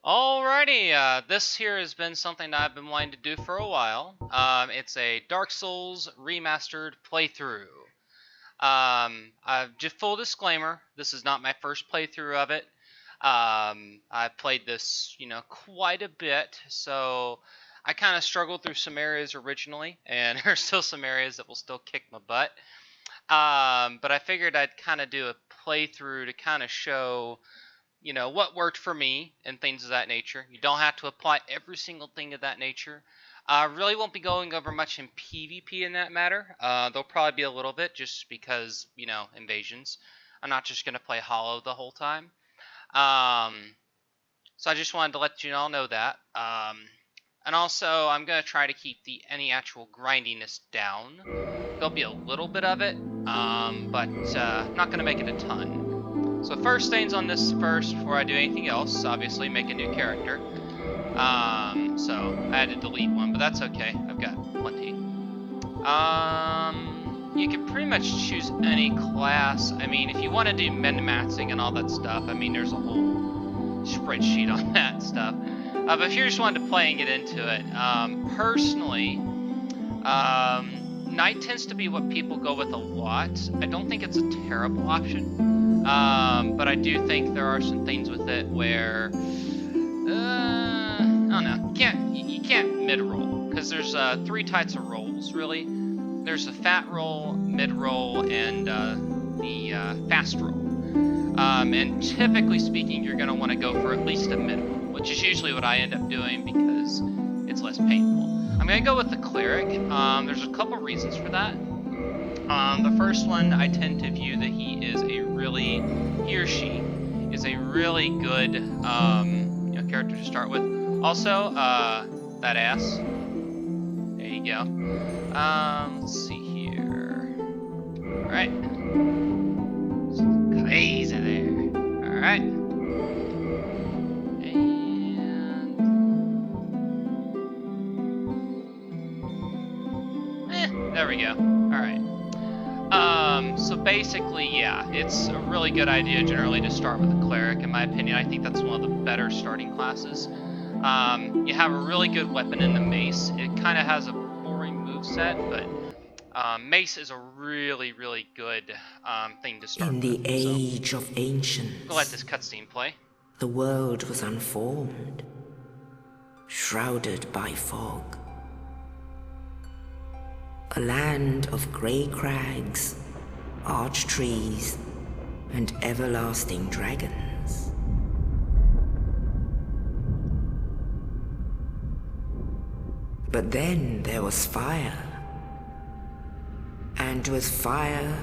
Alrighty, this here has been something that I've been wanting to do for a while. It's a Dark Souls remastered playthrough. Just full disclaimer, this is not my first playthrough of it. I've played this, quite a bit, so I kind of struggled through some areas originally, and there's still some areas that will still kick my butt. But I figured I'd kind of do a playthrough to kind of show what worked for me and things of that nature. You don't have to apply every single thing of that nature. I really won't be going over much in PvP in that matter. There'll probably be a little bit just because, invasions. I'm not just going to play Hollow the whole time. So I just wanted to let you all know that. And also, I'm going to try to keep any actual grindiness down. There'll be a little bit of it, but not going to make it a ton. So first things on this first, before I do anything else, obviously make a new character. So I had to delete one, but that's okay. I've got plenty. You can pretty much choose any class. I mean, if you want to do min-maxing and all that stuff, I mean, there's a whole spreadsheet on that stuff. But if you just wanted to play and get into it, personally, Knight tends to be what people go with a lot. I don't think it's a terrible option. But I do think there are some things with it where, I don't know, you can't mid-roll, because there's 3 types of rolls, really. There's the fat roll, mid-roll, and the fast roll. And typically speaking, you're going to want to go for at least a mid-roll, which is usually what I end up doing because it's less painful. I'm going to go with the cleric. There's a couple reasons for that. The first one, I tend to view that he or she is a really good character to start with. Also, that ass. There you go. Let's see here. Alright. Crazy there. Alright. And there we go. Alright. So basically, yeah, it's a really good idea generally to start with a cleric. In my opinion, I think that's one of the better starting classes. You have a really good weapon in the mace. It kind of has a boring moveset, but mace is a really, really good thing to start with. In the age of ancients, We'll let this cutscene play. The world was unformed, shrouded by fog. A land of grey crags, arch trees, and everlasting dragons. But then there was fire, and with fire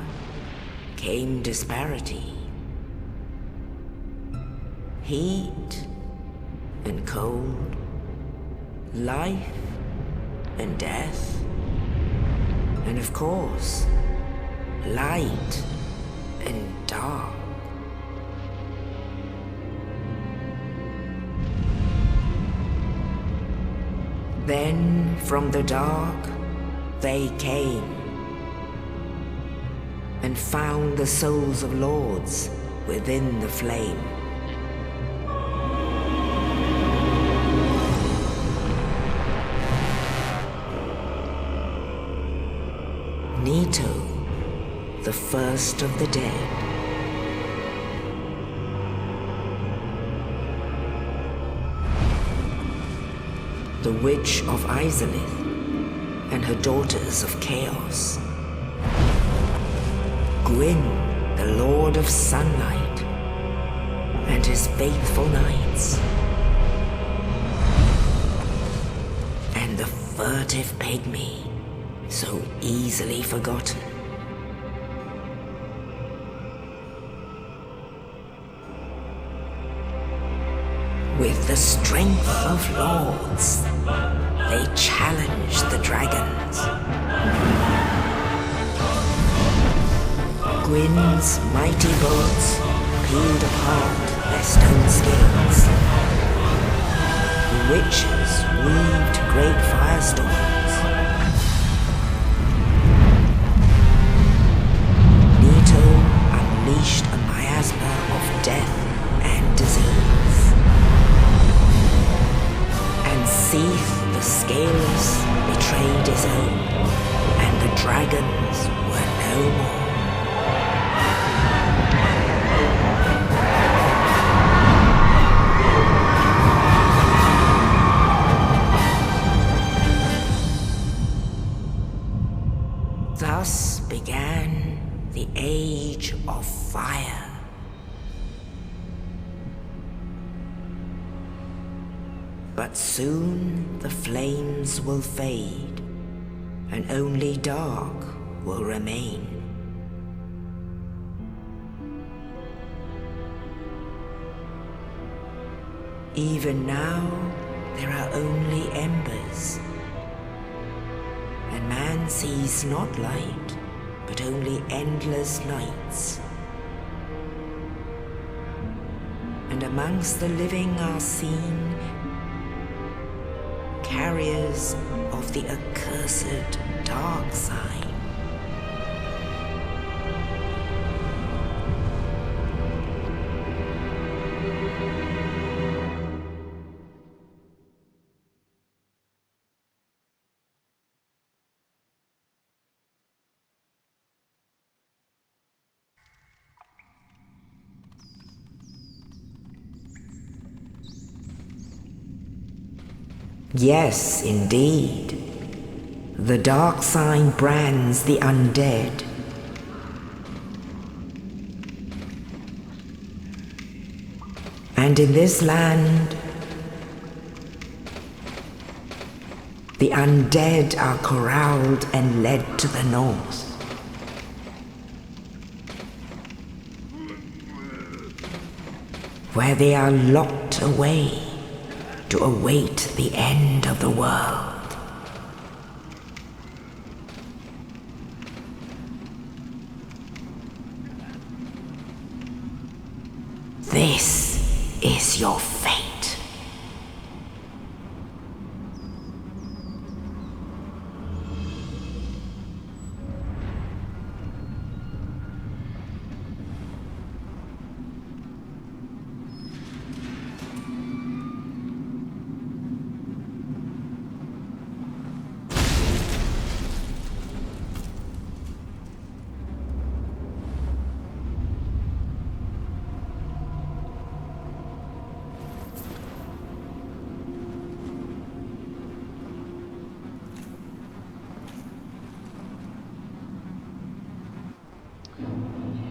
came disparity. Heat and cold, life and death. And of course, light and dark. Then from the dark they came and found the souls of lords within the flame. Nito, the first of the dead. The Witch of Izalith and her daughters of Chaos. Gwyn, the Lord of Sunlight, and his faithful knights. And the furtive pygmy, so easily forgotten. With the strength of lords, they challenged the dragons. Gwyn's mighty bullets peeled apart their stone skills. The witches weaved great firestorms. Nito unleashed a miasma of death and disease. But soon the flames will fade, and only dark will remain. Even now, there are only embers, and man sees not light, but only endless nights. And amongst the living are seen carriers of the accursed dark sign. Yes, indeed. The dark sign brands the undead. And in this land, the undead are corralled and led to the north. Where they are locked away to await the end of the world. This is your fate.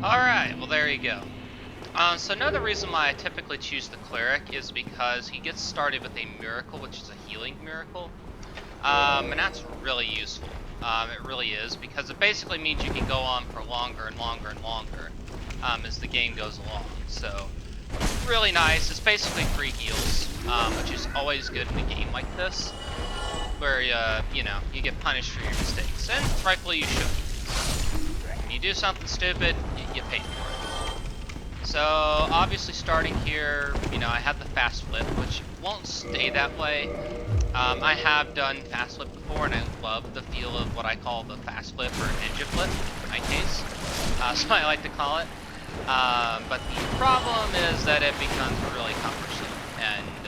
Alright, well there you go. So another reason why I typically choose the Cleric is because he gets started with a miracle, which is a healing miracle. And that's really useful. It really is, because it basically means you can go on for longer and longer and longer as the game goes along. So, really nice. It's basically free heals, which is always good in a game like this, where, you know, you get punished for your mistakes. And rightfully you should. When you do something stupid, you pay for it. So obviously starting here, you know, I have the fast flip, which won't stay that way. I have done fast flip before, and I love the feel of what I call the fast flip or ninja flip in my case. So I like to call it. But the problem is that it becomes really cumbersome, and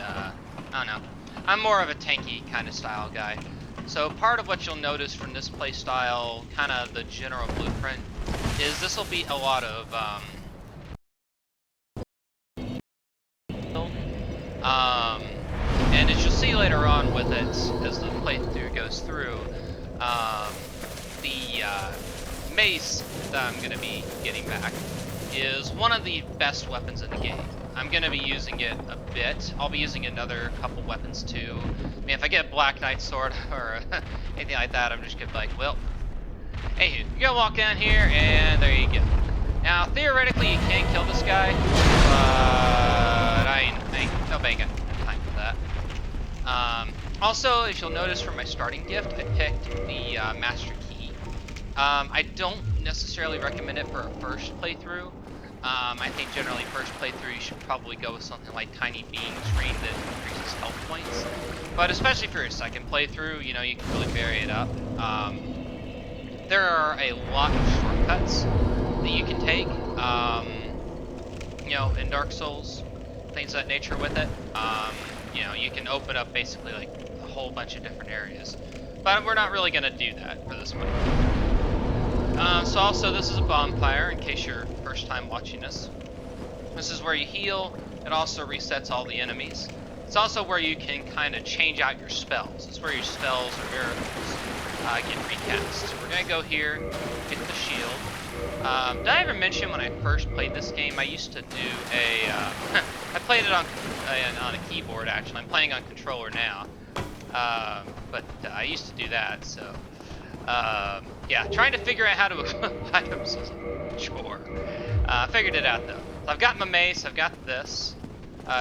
I don't know. I'm more of a tanky kind of style guy. So part of what you'll notice from this playstyle, kind of the general blueprint, is this will be a lot of and as you'll see later on with it, as the playthrough goes through, the mace that I'm going to be getting back is one of the best weapons in the game. I'm going to be using it a bit. I'll be using another couple weapons too. I mean, if I get Black Knight Sword or anything like that, I'm just going to be like, well, hey, you're going to walk down here, and there you go. Now, theoretically, you can kill this guy, but nobody got time for that. Also, if you'll notice from my starting gift, I picked the Master Key. I don't necessarily recommend it for a first playthrough. I think generally first playthrough you should probably go with something like Tiny Being's Ring that increases health points. But especially for your second playthrough, you know, you can really vary it up. There are a lot of shortcuts that you can take, you know, in Dark Souls, things of that nature with it. You know, you can open up basically like a whole bunch of different areas. But we're not really going to do that for this one. So also, this is a bonfire, in case you're first time watching this. This is where you heal. It also resets all the enemies. It's also where you can kind of change out your spells. It's where your spells or miracles get recast. So we're going to go here, get the shield, Did I ever mention when I first played this game, I used to do a, I played it on a keyboard actually. I'm playing on controller now. But I used to do that, so. Yeah, trying to figure out how to equip items was a chore. Figured it out though. So I've got my mace, I've got this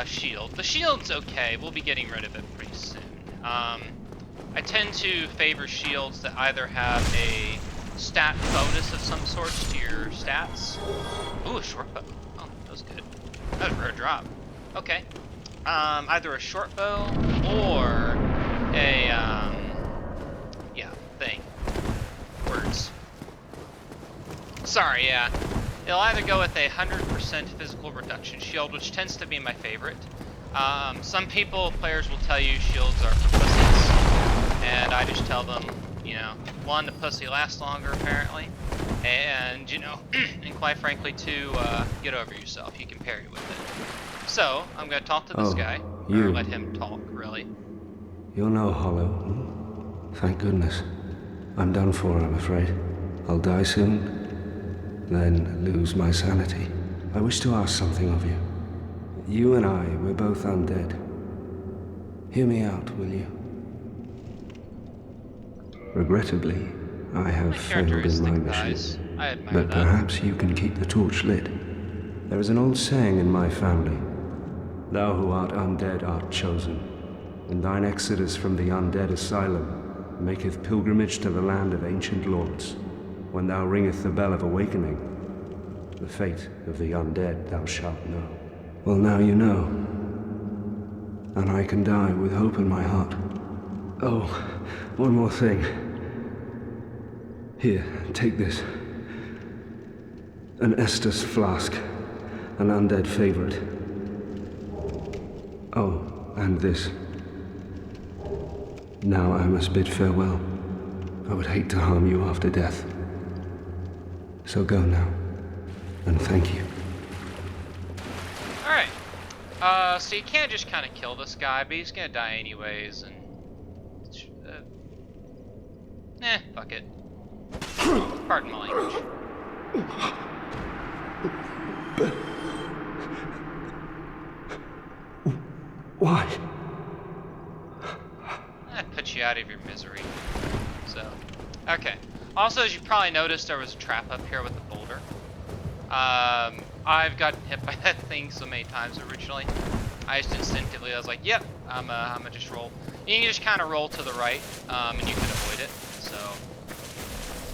shield. The shield's okay, we'll be getting rid of it pretty soon. I tend to favor shields that either have a stat bonus of some sort to your stats. Ooh, a short bow. Oh, that was good. That was a rare drop. Okay. Either a short bow or a, yeah, thing. Words. Sorry, yeah. It'll either go with a 100% physical reduction shield, which tends to be my favorite. Some players will tell you shields are for pussies, and I just tell them, you know, one, the pussy lasts longer apparently, and, you know, and quite frankly, two, get over yourself. You can parry with it. So, I'm gonna talk to this guy, or let him talk, really. You're no hollow. Hmm? Thank goodness. I'm done for, I'm afraid. I'll die soon, then lose my sanity. I wish to ask something of you. You and I, we're both undead. Hear me out, will you? Regrettably, I have failed in my mission. But perhaps you can keep the torch lit. There is an old saying in my family. Thou who art undead art chosen, and thine exodus from the undead asylum maketh pilgrimage to the land of ancient lords. When thou ringeth the bell of awakening, the fate of the undead thou shalt know. Well, now you know, and I can die with hope in my heart. Oh, one more thing. Here, take this. An Estus flask, an undead favorite. Oh, and this. Now I must bid farewell. I would hate to harm you after death. So go now, and thank you. Alright. So you can't just kind of kill this guy, but he's gonna die anyways, and... fuck it. Pardon my language. But... why? That puts you out of your misery. So, okay. Also, as you probably noticed, there was a trap up here with a boulder. I've gotten hit by that thing so many times originally. I just instinctively, I was like, yep, I'm gonna just roll. You can just kind of roll to the right, and you can avoid it, so.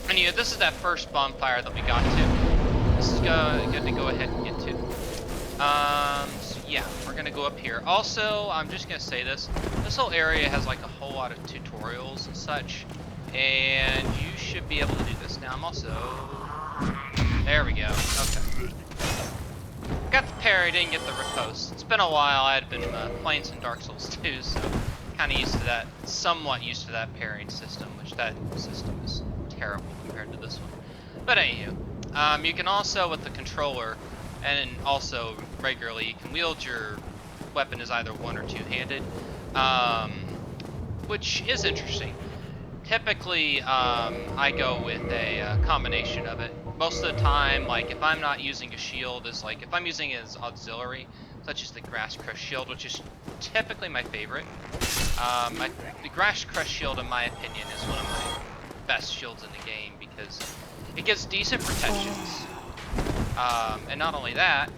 And yeah, this is that first bonfire that we got to. This is good to go ahead and get to. So yeah, we're gonna go up here. Also, I'm just gonna say this whole area has like a whole lot of tutorials and such, and you should be able to do this. Now I'm also, there we go, okay. Got the parry, didn't get the riposte. It's been a while, I had been playing some Dark Souls 2, so kind of used to that, somewhat used to that parrying system, which that system is terrible compared to this one. But anywho, you can also, with the controller, and also regularly, you can wield your weapon as either one or two-handed, which is interesting. Typically, I go with a combination of it. Most of the time, like if I'm not using a shield, is like if I'm using it as auxiliary, such as the Grass Crush Shield, which is typically my favorite. The Grass Crush Shield, in my opinion, is one of my best shields in the game because it gives decent protections. And not only that,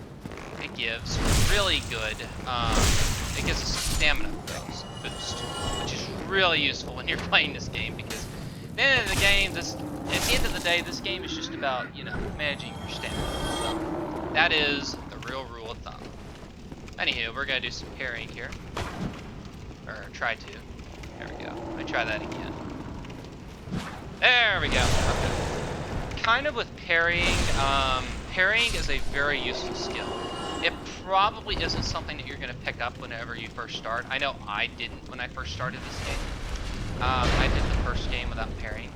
it gives really good, it gives a stamina boost, which is really useful when you're playing this game because at the end of the game, at the end of the day, this game is just about, you know, managing your stamina. So that is the real rule of thumb. Anywho, we're gonna do some parrying here. Or try to. There we go. Let me try that again. There we go. Okay. Kind of with parrying, parrying is a very useful skill. It probably isn't something that you're gonna pick up whenever you first start. I know I didn't when I first started this game. I did the first game without parrying.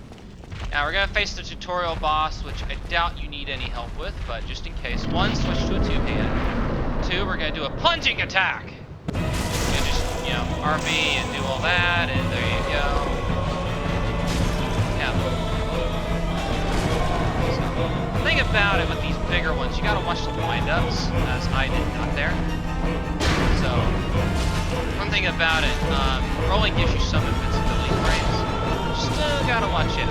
Now we're gonna face the tutorial boss, which I doubt you need any help with, but just in case. One, switch to a two-hand. Two, we're gonna do a plunging attack. You can just, you know, RB and do all that, and there you go. Yeah. The thing about it with these bigger ones, you gotta watch the wind-ups, as I did not there. So, one thing about it, rolling gives you some invincibility frames. Still gotta watch it.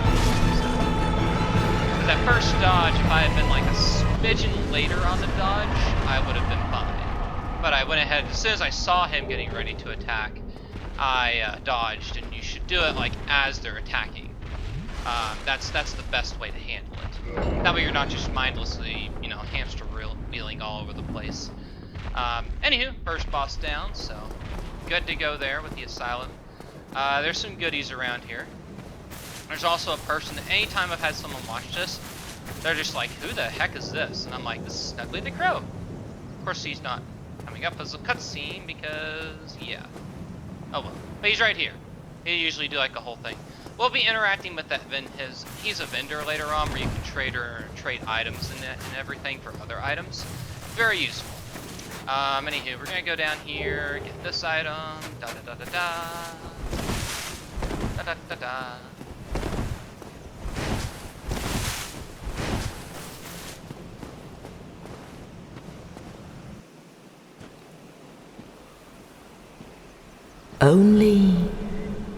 That first dodge, if I had been like a smidgen later on the dodge, I would have been fine. But I went ahead, as soon as I saw him getting ready to attack, I dodged, and you should do it like as they're attacking. That's the best way to handle it. That way you're not just mindlessly, you know, hamster wheeling all over the place. Anywho, first boss down, so good to go there with the Asylum. There's some goodies around here. There's also a person that anytime I've had someone watch this, they're just like, who the heck is this? And I'm like, this is Snuggly the Crow. Of course he's not coming up as a cutscene because, yeah. Oh well, but he's right here. He usually do like a whole thing. We'll be interacting with that he's a vendor later on where you can trade items and everything for other items. Very useful. Anywho, we're gonna go down here, get this item, da-da-da-da-da. Da-da-da-da. Only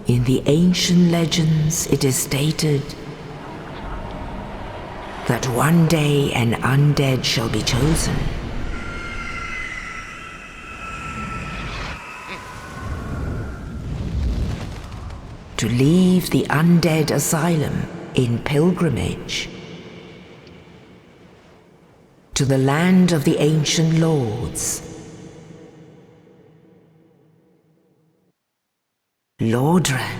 in the ancient legends it is stated that one day an undead shall be chosen. To leave the undead asylum in pilgrimage to the land of the ancient lords. Lordran.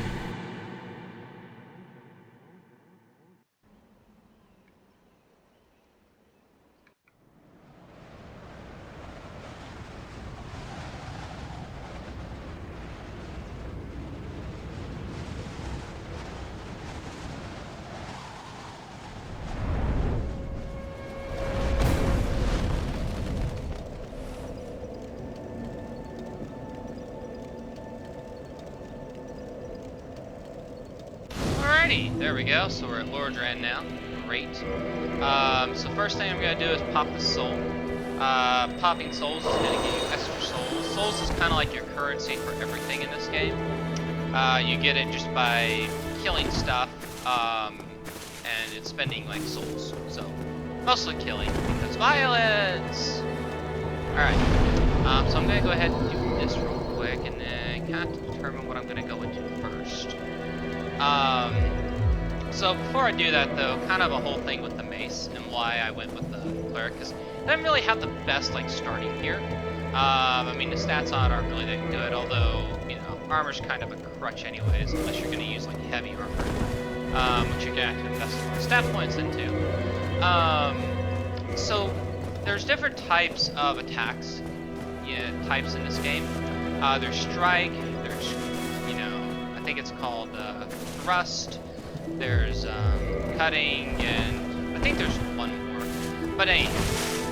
There we go, so we're at Lordran now. Great. So first thing I'm going to do is pop the soul. Popping souls is going to give you extra souls. Souls is kind of like your currency for everything in this game. You get it just by killing stuff, and it's spending like souls. So, mostly killing, because violence! Alright, so I'm going to go ahead and do this real quick, and then kind of determine what I'm going to go into first. So before I do that though, kind of a whole thing with the mace and why I went with the cleric, because it doesn't really have the best like starting gear. I mean the stats on it aren't really that good, although, you know, armor's kind of a crutch anyways, unless you're going to use like heavy armor, which you're going to have to invest a lot of stat points into. So there's different types of attacks, types in this game. There's strike, there's, you know, I think it's called thrust, there's cutting, and I think there's one more. But anyway,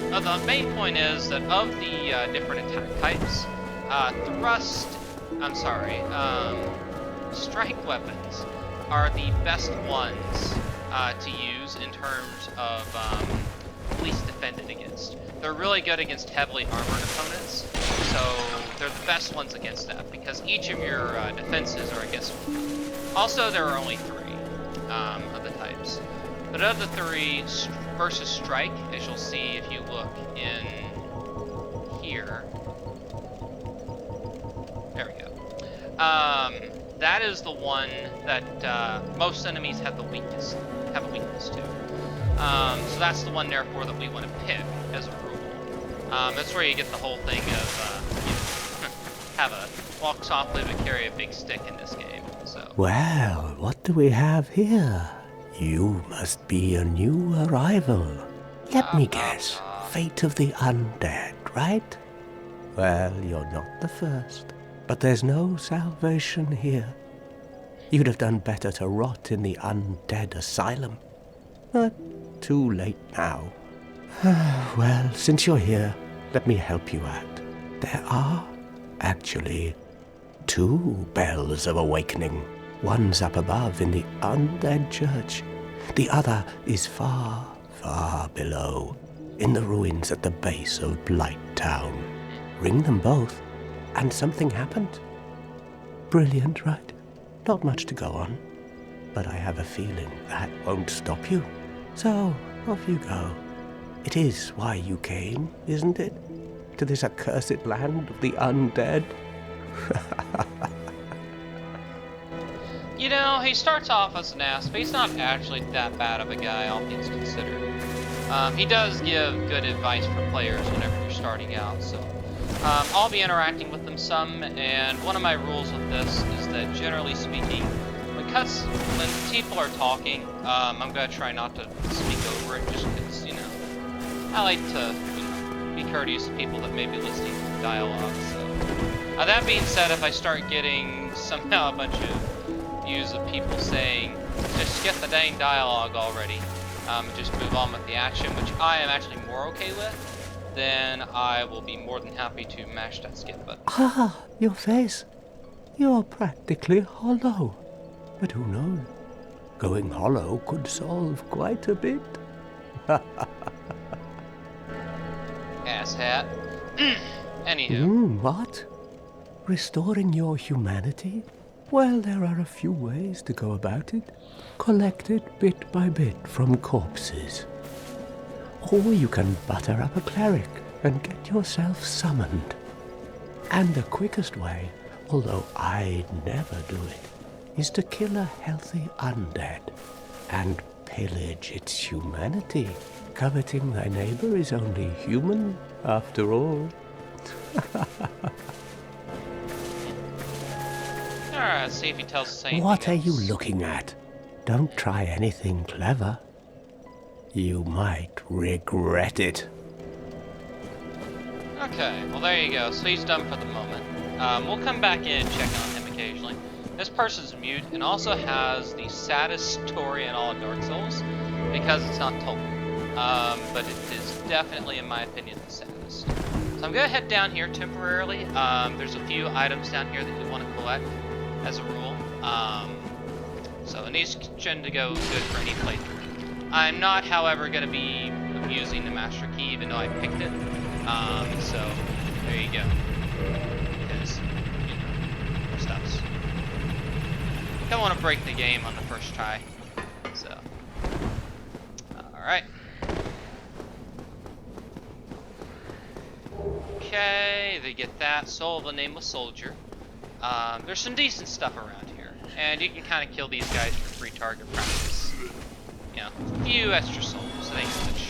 the main point is that of the different attack types, strike weapons are the best ones to use in terms of least defended against. They're really good against heavily armored opponents, so they're the best ones against that, because each of your defenses are against one. Also, there are only 3 of the types. But of the 3, versus strike, as you'll see if you look in here. There we go. That is the one that most enemies have a weakness to. So that's the one, therefore, that we want to pick as a rule. That's where you get the whole thing of have a walk softly but carry a big stick in this game. So. Well, what do we have here? You must be a new arrival. Let me guess. Fate of the undead, right? Well, you're not the first. But there's no salvation here. You'd have done better to rot in the undead asylum. But too late now. Well, since you're here, let me help you out. There are, actually, 2 bells of awakening. One's up above in the undead church. The other is far, far below, in the ruins at the base of Blight Town. Ring them both, and something happened. Brilliant, right? Not much to go on, but I have a feeling that won't stop you. So, off you go. It is why you came, isn't it? To this accursed land of the undead? You know, he starts off as an ass, but he's not actually that bad of a guy, all things considered. He does give good advice for players whenever you're starting out, so... I'll be interacting with them some, and one of my rules with this is that, generally speaking, when people are talking, I'm gonna try not to speak over it, just because, you know, I like to, you know, be courteous to people that may be listening to the dialogue, so... that being said, if I start getting somehow a bunch of views of people saying, just get the dang dialogue already, and just move on with the action, which I am actually more okay with, then I will be more than happy to mash that skip button. Ah, your face. You're practically hollow. But who knows? Going hollow could solve quite a bit. Asshat. Anywho. What? Restoring your humanity? Well, there are a few ways to go about it. Collect it bit by bit from corpses. Or you can butter up a cleric and get yourself summoned. And the quickest way, although I'd never do it, is to kill a healthy undead and pillage its humanity. Coveting thy neighbor is only human, after all. Alright, let's see if he tells us anything What are else. you looking at? Don't try anything clever. You might regret it. Okay, well there you go. So he's done for the moment. We'll come back in and check on him occasionally. This person's mute and also has the saddest story in all of Dark Souls because it's not told. But it is definitely, in my opinion, the saddest. So I'm gonna head down here temporarily. There's a few items down here that you want to collect as a rule. So and these tend to go good for any playthrough. I'm not, however, going to be using the Master Key, even though I picked it. So, there you go. Because, you know, stuffs. Don't want to break the game on the first try. So, alright. Okay, they get that. Soul of the Nameless Soldier. There's some decent stuff around here. And you can kind of kill these guys for free target practice. You know, a few extra souls, it ain't much.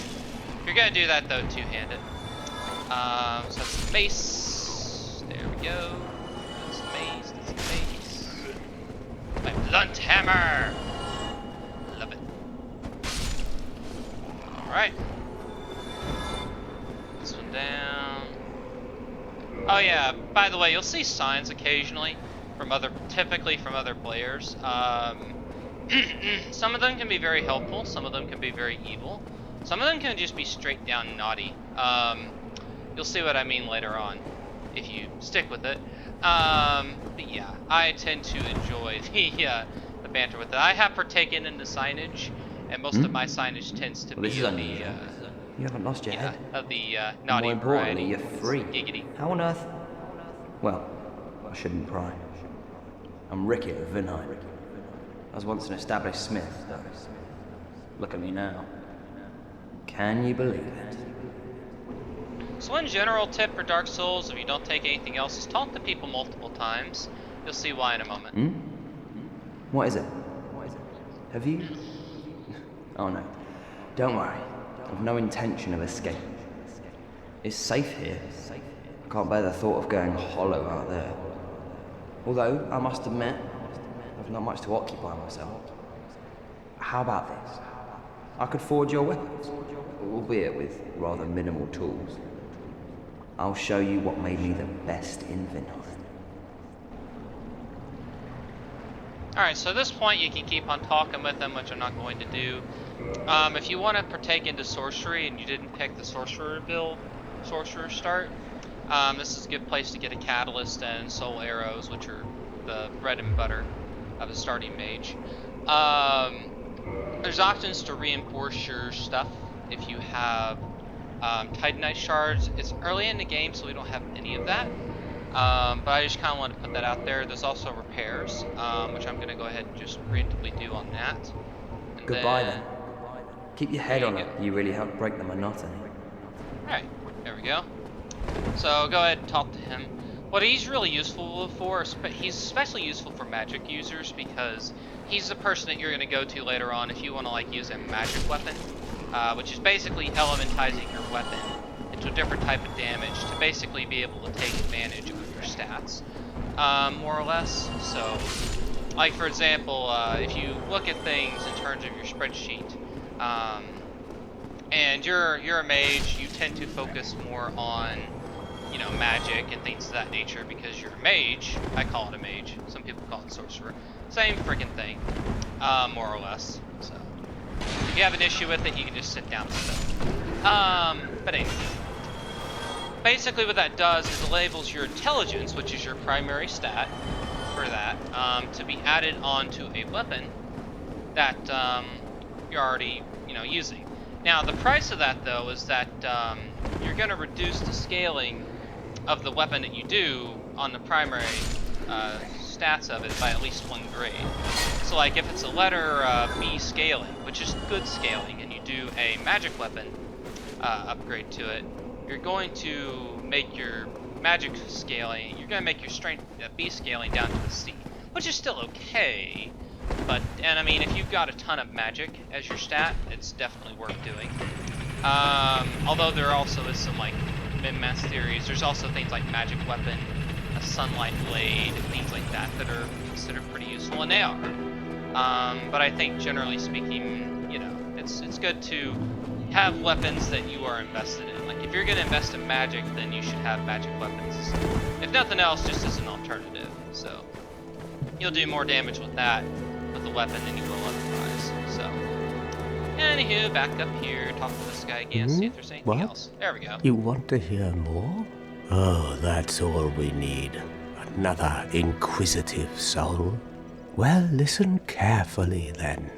If you're gonna do that though, two-handed. So that's the mace. There we go. That's the mace, that's the mace. My blunt hammer! Love it. Alright. This one down. Oh yeah, by the way, you'll see signs occasionally from typically from other players. Some of them can be very helpful, some of them can be very evil. Some of them can just be straight down naughty. You'll see what I mean later on, if you stick with it. But yeah, I tend to enjoy the banter with it. I have partaken in the signage, and most of my signage tends to be of the, you haven't lost your head. of the naughty More importantly, variety. you're free. Giggity. How on earth? Well, I shouldn't pry. I'm Ricky of Vinheim. I was once an established smith, though. Look at me now. Can you believe it? So one general tip for Dark Souls, if you don't take anything else, is talk to people multiple times. You'll see why in a moment. What is it? Have you? Oh no. Don't worry. I've no intention of escape. It's safe here. I can't bear the thought of going hollow out there. Although, I must admit, I've not much to occupy myself. How about this? I could forge your weapons, albeit with rather minimal tools. I'll show you what made me the best in Vinheim. Alright, so at this point you can keep on talking with them, which I'm not going to do. If you want to partake into sorcery and you didn't pick the sorcerer start, this is a good place to get a catalyst and soul arrows, which are the bread and butter of a starting mage. There's options to reinforce your stuff if you have Titanite shards. It's early in the game, so we don't have any of that. But I just kind of want to put that out there. There's also repairs, which I'm going to go ahead and just preemptively do on that. And Goodbye then. Keep your head on it. You really help break the monotony. Alright, there we go. So go ahead and talk to him. What he's really useful for, he's especially useful for magic users because he's the person that you're going to go to later on if you want to like use a magic weapon, which is basically elementizing your weapon into a different type of damage to basically be able to take advantage of your stats, more or less. So, like for example, if you look at things in terms of your spreadsheet, and you're a mage, you tend to focus more on, you know, magic and things of that nature because you're a mage. I call it a mage. Some people call it sorcerer. Same freaking thing, more or less. So, if you have an issue with it, you can just sit down and stuff. But anyway. Basically what that does is it labels your intelligence, which is your primary stat for that, to be added onto a weapon that you're already, you know, using. Now the price of that though is that you're going to reduce the scaling of the weapon that you do on the primary stats of it by at least 1 grade. So like if it's a letter B scaling, which is good scaling, and you do a magic weapon upgrade to it, you're going to make your magic scaling, you're going to make your strength B scaling down to a C, which is still okay, but, and I mean, if you've got a ton of magic as your stat, it's definitely worth doing. Although there also is some, like, min-max theories, there's also things like magic weapon, a sunlight blade, and things like that that are considered pretty useful, and they are. But I think, generally speaking, you know, it's good to have weapons that you are invested in. Like, if you're going to invest in magic, then you should have magic weapons. If nothing else, just as an alternative. So, you'll do more damage with that, with the weapon, than you will otherwise. So, anywho, back up here, talk to this guy again, see if there's anything else. There we go. You want to hear more? Oh, that's all we need. Another inquisitive soul. Well, listen carefully then.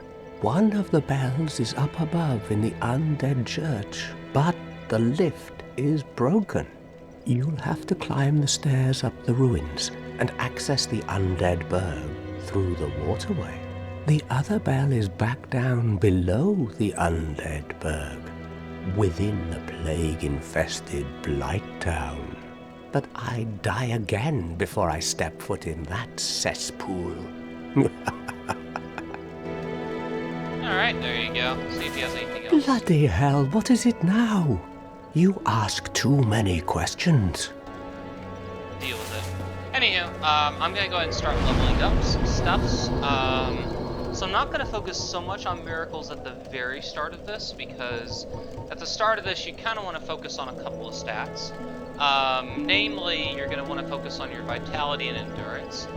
One of the bells is up above in the undead church, but the lift is broken. You'll have to climb the stairs up the ruins and access the undead burg through the waterway. The other bell is back down below the undead burg, within the plague-infested Blight Town. But I'd die again before I step foot in that cesspool. Alright, there you go. See if he has anything else. Bloody hell, what is it now? You ask too many questions. Deal with it. Anywho, I'm gonna go ahead and start leveling up some stuffs. So I'm not gonna focus so much on miracles at the very start of this, because at the start of this you kind of want to focus on a couple of stats. Namely, you're gonna want to focus on your vitality and endurance,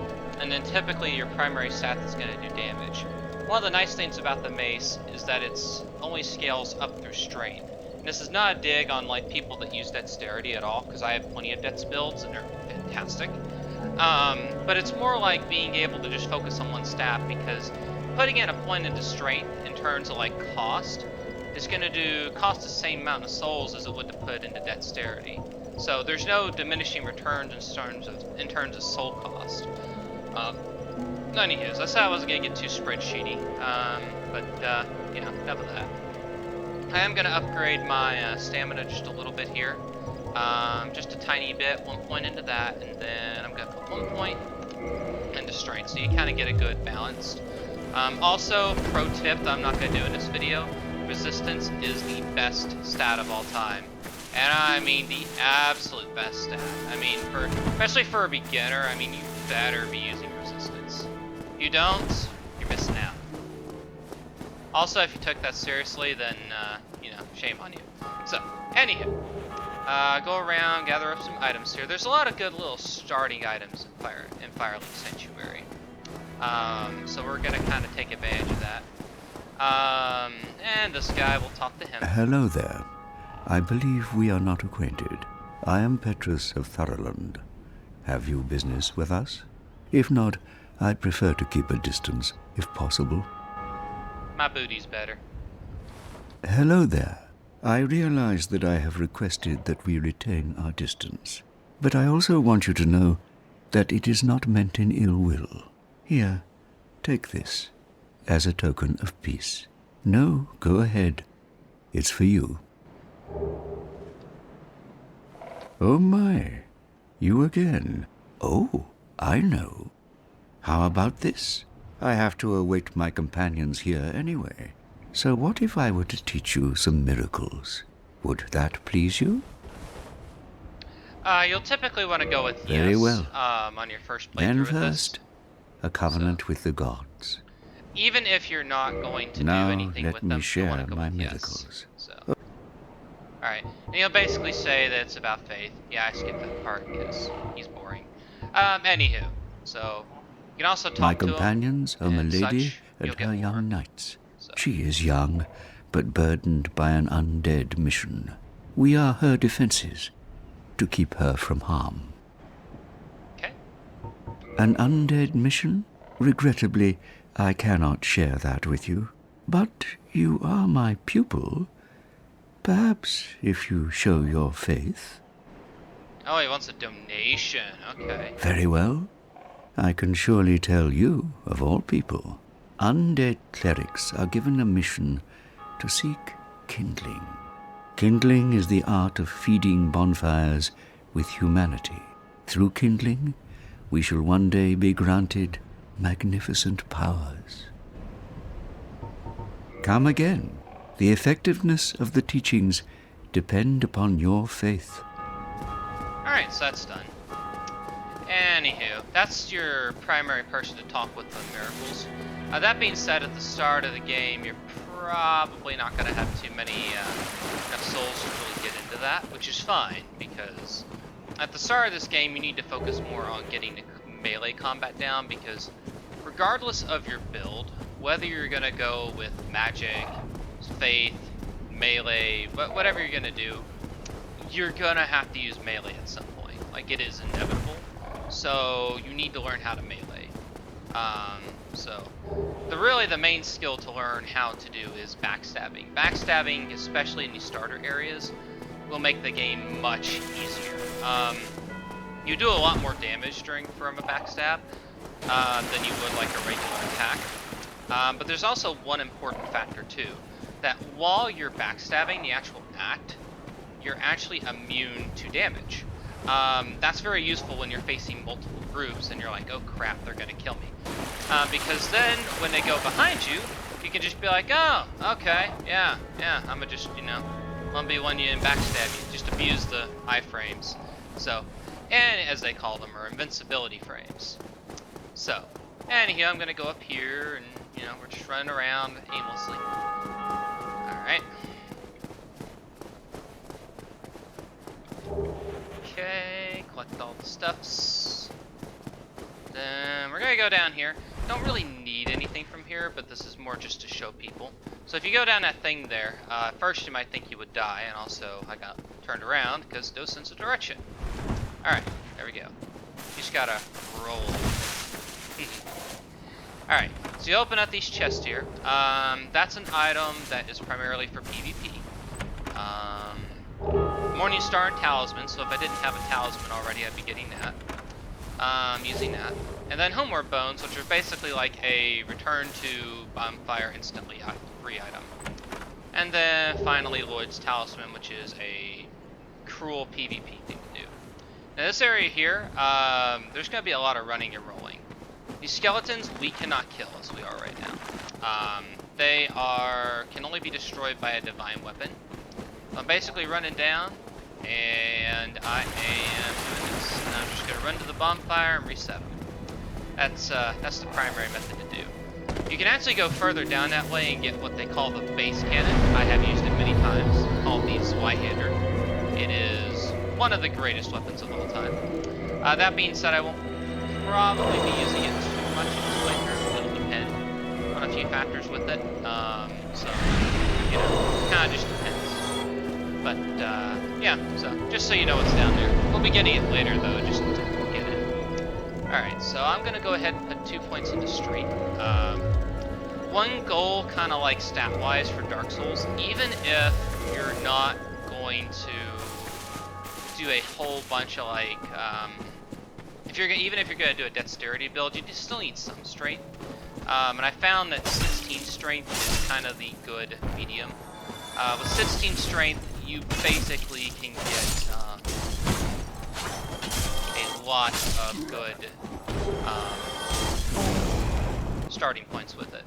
and then typically your primary stat that's gonna do damage. One of the nice things about the mace is that it's only scales up through strength. And this is not a dig on like people that use dexterity at all, because I have plenty of dex builds and they're fantastic. But it's more like being able to just focus on one stat, because putting in a point into strength in terms of like cost is going to cost the same amount of souls as it would to put into dexterity. So there's no diminishing returns in terms of soul cost. Anyways, I said I wasn't going to get too spreadsheety, but, you know, enough of that. I am going to upgrade my stamina just a little bit here, just a tiny bit, 1 point into that, and then I'm going to put 1 point into strength, so you kind of get a good balance. Also, pro tip that I'm not going to do in this video, resistance is the best stat of all time. And I mean the absolute best stat. I mean, especially for a beginner, I mean, you better be using resistance. If you don't, you're missing out. Also, if you took that seriously, then, you know, shame on you. So, anywho, go around, gather up some items here. There's a lot of good little starting items in Firelink Sanctuary. So we're gonna kind of take advantage of that. And this guy, we'll talk to him. Hello there. I believe we are not acquainted. I am Petrus of Tharaland. Have you business with us? If not, I'd prefer to keep a distance, if possible. My booty's better. Hello there. I realize that I have requested that we retain our distance, but I also want you to know that it is not meant in ill will. Here, take this as a token of peace. No, go ahead. It's for you. Oh my, you again. Oh, I know. How about this? I have to await my companions here anyway. So what if I were to teach you some miracles? Would that please you? You'll typically want to go with Very yes, well. On your first playthrough Then with first, this. a covenant with the gods. Even if you're not going to Now do anything let with me them, share you'll want to go my with miracles. yes. So. Alright, and you'll basically say that it's about faith. Yeah, I skipped that part because he's boring. Anywho, so you can also talk My to him companions are and Milady such, and you'll get her more. young knights. So. She is young, but burdened by an undead mission. We are her defenses, to keep her from harm. Okay. An undead mission? Regrettably, I cannot share that with you. But you are my pupil. Perhaps if you show your faith. Oh, he wants a donation. Okay. Very well. I can surely tell you, of all people, undead clerics are given a mission to seek kindling. Kindling is the art of feeding bonfires with humanity. Through kindling, we shall one day be granted magnificent powers. Come again. The effectiveness of the teachings depend upon your faith. Alright, so that's done. Anywho, that's your primary person to talk with on miracles. That being said, at the start of the game, you're probably not going to have too many enough souls to really get into that, which is fine, because at the start of this game, you need to focus more on getting the melee combat down, because regardless of your build, whether you're going to go with magic, faith, melee, whatever you're going to do, you're going to have to use melee at some point. Like, it is inevitable. So you need to learn how to melee. So the main skill to learn how to do is backstabbing. Backstabbing, especially in these starter areas, will make the game much easier. You do a lot more damage from a backstab than you would like a regular attack. But there's also one important factor too, that while you're backstabbing the actual act, you're actually immune to damage. That's very useful when you're facing multiple groups and you're like, oh crap, they're gonna kill me. Because then when they go behind you, you can just be like, oh, okay, yeah, I'm gonna just, 1v1 you and backstab you, just abuse the iframes. So, and as they call them, are invincibility frames. So, anyhow, I'm gonna go up here and, we're just running around aimlessly. Alright. Okay, collect all the stuffs. Then we're gonna go down here. Don't really need anything from here, but this is more just to show people. So if you go down that thing there, first you might think you would die, and also I got turned around because no sense of direction. Alright, there we go. You just gotta roll. Alright, so you open up these chests here. That's an item that is primarily for PvP. Morning Star and Talisman, so if I didn't have a Talisman already, I'd be getting that. Using that. And then Homeward Bones, which are basically like a return to bonfire instantly free item. And then finally Lloyd's Talisman, which is a cruel PvP thing to do. Now this area here, there's going to be a lot of running and rolling. These skeletons we cannot kill as we are right now. They can only be destroyed by a divine weapon. I'm basically running down, and I am doing this. And I'm just going to run to the bonfire and reset them. That's the primary method to do. You can actually go further down that way and get what they call the base cannon. I have used it many times, called the Zweihander. It is one of the greatest weapons of all time. That being said, I won't probably be using it too much in this playthrough. It'll depend on a few factors with it. So, kind of just depends. But, yeah, so just so you know what's down there. We'll be getting it later, though, just to get it. Alright, so I'm going to go ahead and put 2 points into Strength. One goal, kind of like stat-wise for Dark Souls, even if you're not going to do a whole bunch of like, even if you're gonna do a dexterity build, you just still need some strength. And I found that 16 strength is kind of the good medium. With 16 strength, you basically can get a lot of good starting points with it.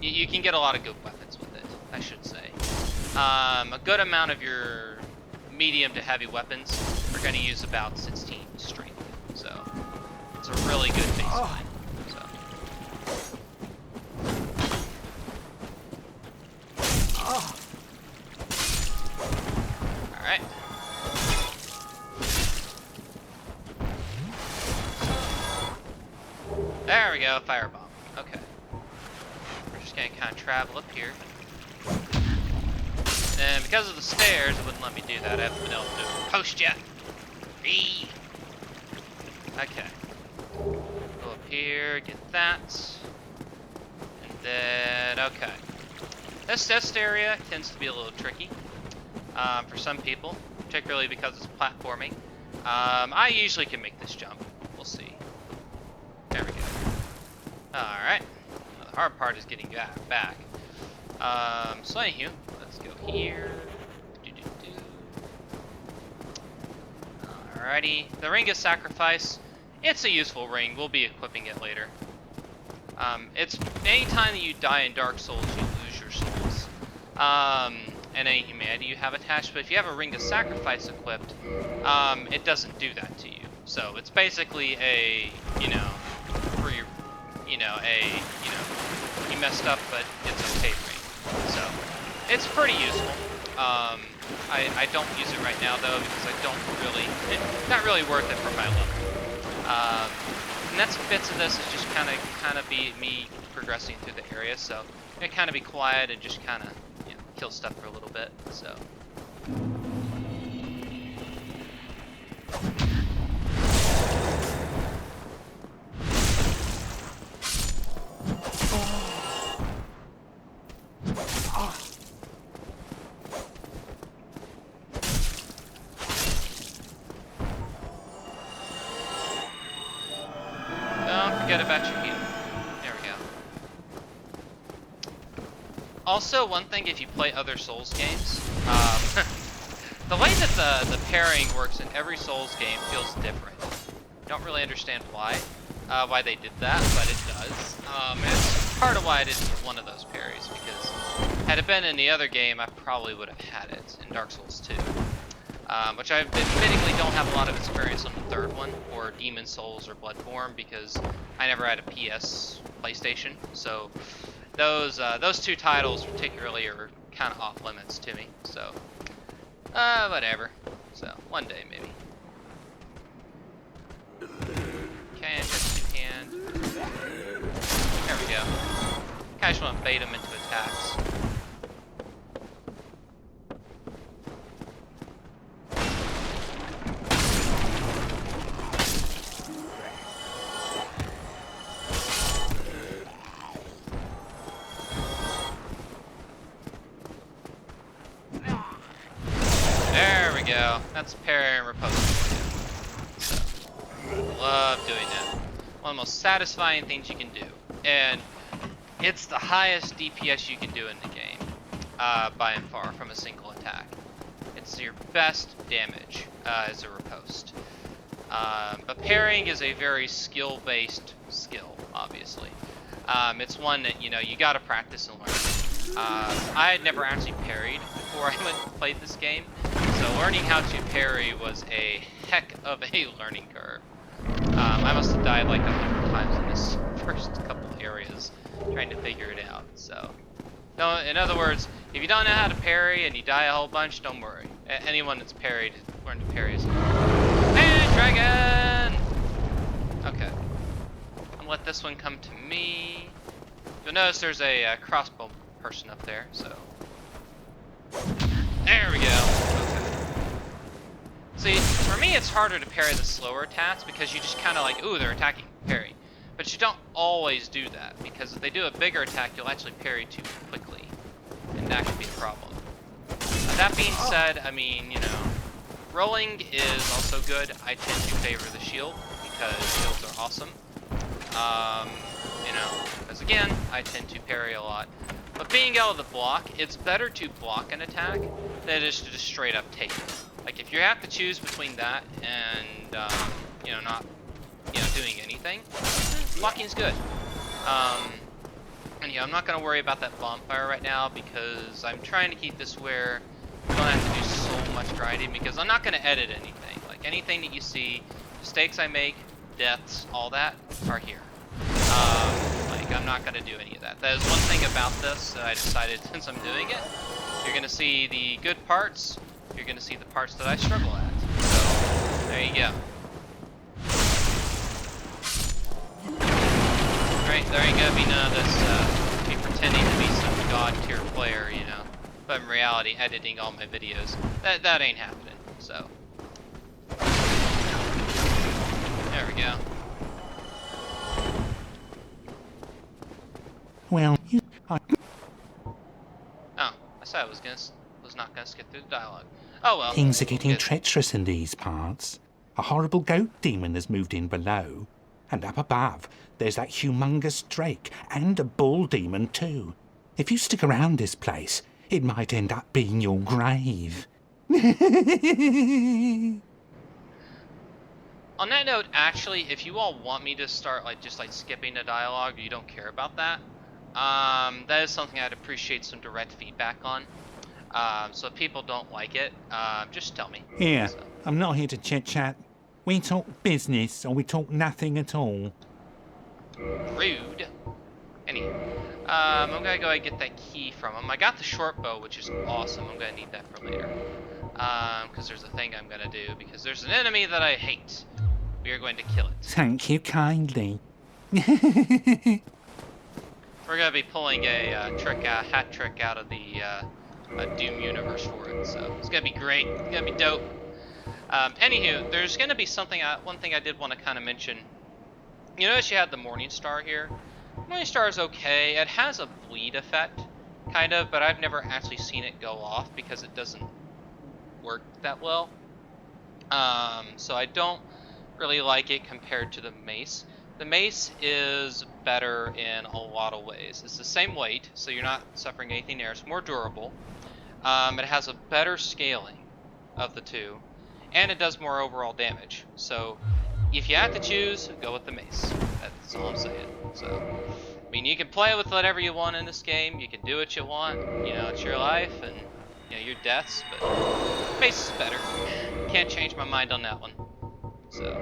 You can get a lot of good weapons with it, I should say. A good amount of your medium to heavy weapons are going to use about 16 strength, so it's a really good baseline. Alright. There we go, firebomb. Okay. We're just gonna kind of travel up here. And because of the stairs, it wouldn't let me do that. I haven't been able to post yet. Eee. Okay. Go up here, get that. And then, okay. This test area tends to be a little tricky for some people, particularly because it's platforming. I usually can make this jump. We'll see. There we go. Alright. The hard part is getting back. So anywho, let's go here. Alrighty. The Ring of Sacrifice. It's a useful ring. We'll be equipping it later. It's anytime that you die in Dark Souls, you lose your souls. And any humanity you have attached. But if you have a Ring of Sacrifice equipped, it doesn't do that to you. So it's basically a, for your, you messed up, but it's okay ring. So it's pretty useful. I don't use it right now though because I don't really, it's not really worth it for my level. And that's bits of this is just kind of be me progressing through the area. So I'm gonna kind of be quiet and just kind of kill stuff for a little bit. So. Don't forget about your heal. There we go. Also, one thing if you play other Souls games, the way that the pairing works in every Souls game feels different. Don't really understand why they did that, but it does. It's part of why I didn't use one of those parries, because had it been in the other game, I probably would have had it in Dark Souls 2. Which I admittedly don't have a lot of experience on the third one, or Demon Souls or Bloodborne, because I never had a PS PlayStation, so those two titles particularly are kind of off limits to me, so whatever. So one day maybe. Okay, and just two-hand. There we go. I just want to bait them into attacks. There we go. That's parry and riposte. So, love doing that. One of the most satisfying things you can do. And it's the highest DPS you can do in the game, by and far, from a single attack. It's your best damage as a riposte. But parrying is a very skill-based skill, obviously. It's one that, you gotta practice and learn. I had never actually parried before I went and played this game, so learning how to parry was a heck of a learning curve. I must have died like 100 times in this first couple areas trying to figure it out, so. In other words, if you don't know how to parry and you die a whole bunch, don't worry. Anyone that's parried, learn to parry. And dragon! Okay. I'll let this one come to me. You'll notice there's a crossbow person up there, so. There we go. Okay. See, for me it's harder to parry the slower attacks because you just kind of like, ooh, they're attacking, parry. But you don't always do that, because if they do a bigger attack, you'll actually parry too quickly. And that could be a problem. That being said, I mean, you know, rolling is also good. I tend to favor the shield because shields are awesome. You know, because again, I tend to parry a lot. But being out of the block, it's better to block an attack than it is to just straight up take it. Like if you have to choose between that and you know, not, you know, doing anything, blocking's good. And yeah, I'm not gonna worry about that bonfire right now because I'm trying to keep this where you don't have to do so much grinding because I'm not gonna edit anything. Like anything that you see, mistakes I make, deaths, all that are here. Like I'm not gonna do any of that. That is one thing about this that I decided since I'm doing it. You're gonna see the good parts. You're gonna see the parts that I struggle at. So there you go. Right, there ain't gonna be none of this me pretending to be some god tier player, you know. But in reality, editing all my videos, that ain't happening. So there we go. Well, Oh, I said I was not gonna skip through the dialogue. Oh well. things are getting Good. treacherous in these parts. A horrible goat demon has moved in below. And up above, there's that humongous drake and a bull demon too. If you stick around this place, it might end up being your grave. On that note, actually, if you all want me to start just skipping the dialogue, or you don't care about that, that is something I'd appreciate some direct feedback on. So if people don't like it, just tell me. Here, So. I'm not here to chit-chat. We talk business or we talk nothing at all. Rude. Anyway, I'm gonna go and get that key from him. I got the short bow, which is awesome. I'm gonna need that for later. Because there's a thing I'm gonna do, because there's an enemy that I hate. We are going to kill it. Thank you kindly. We're gonna be pulling a hat trick out of the Doom universe for it, so it's gonna be great. It's gonna be dope. Anywho, there's gonna be something. One thing I did want to kind of mention. You notice you had the Morning Star here. Morning Star is okay. It has a bleed effect, kind of, but I've never actually seen it go off because it doesn't work that well. So I don't really like it compared to the mace. The mace is better in a lot of ways. It's the same weight, so you're not suffering anything there. It's more durable. It has a better scaling of the two, and it does more overall damage. So if you have to choose, go with the mace. That's all I'm saying. So, I mean, you can play with whatever you want in this game. You can do what you want. You know, it's your life and, you know, your deaths, but mace is better. Can't change my mind on that one. So.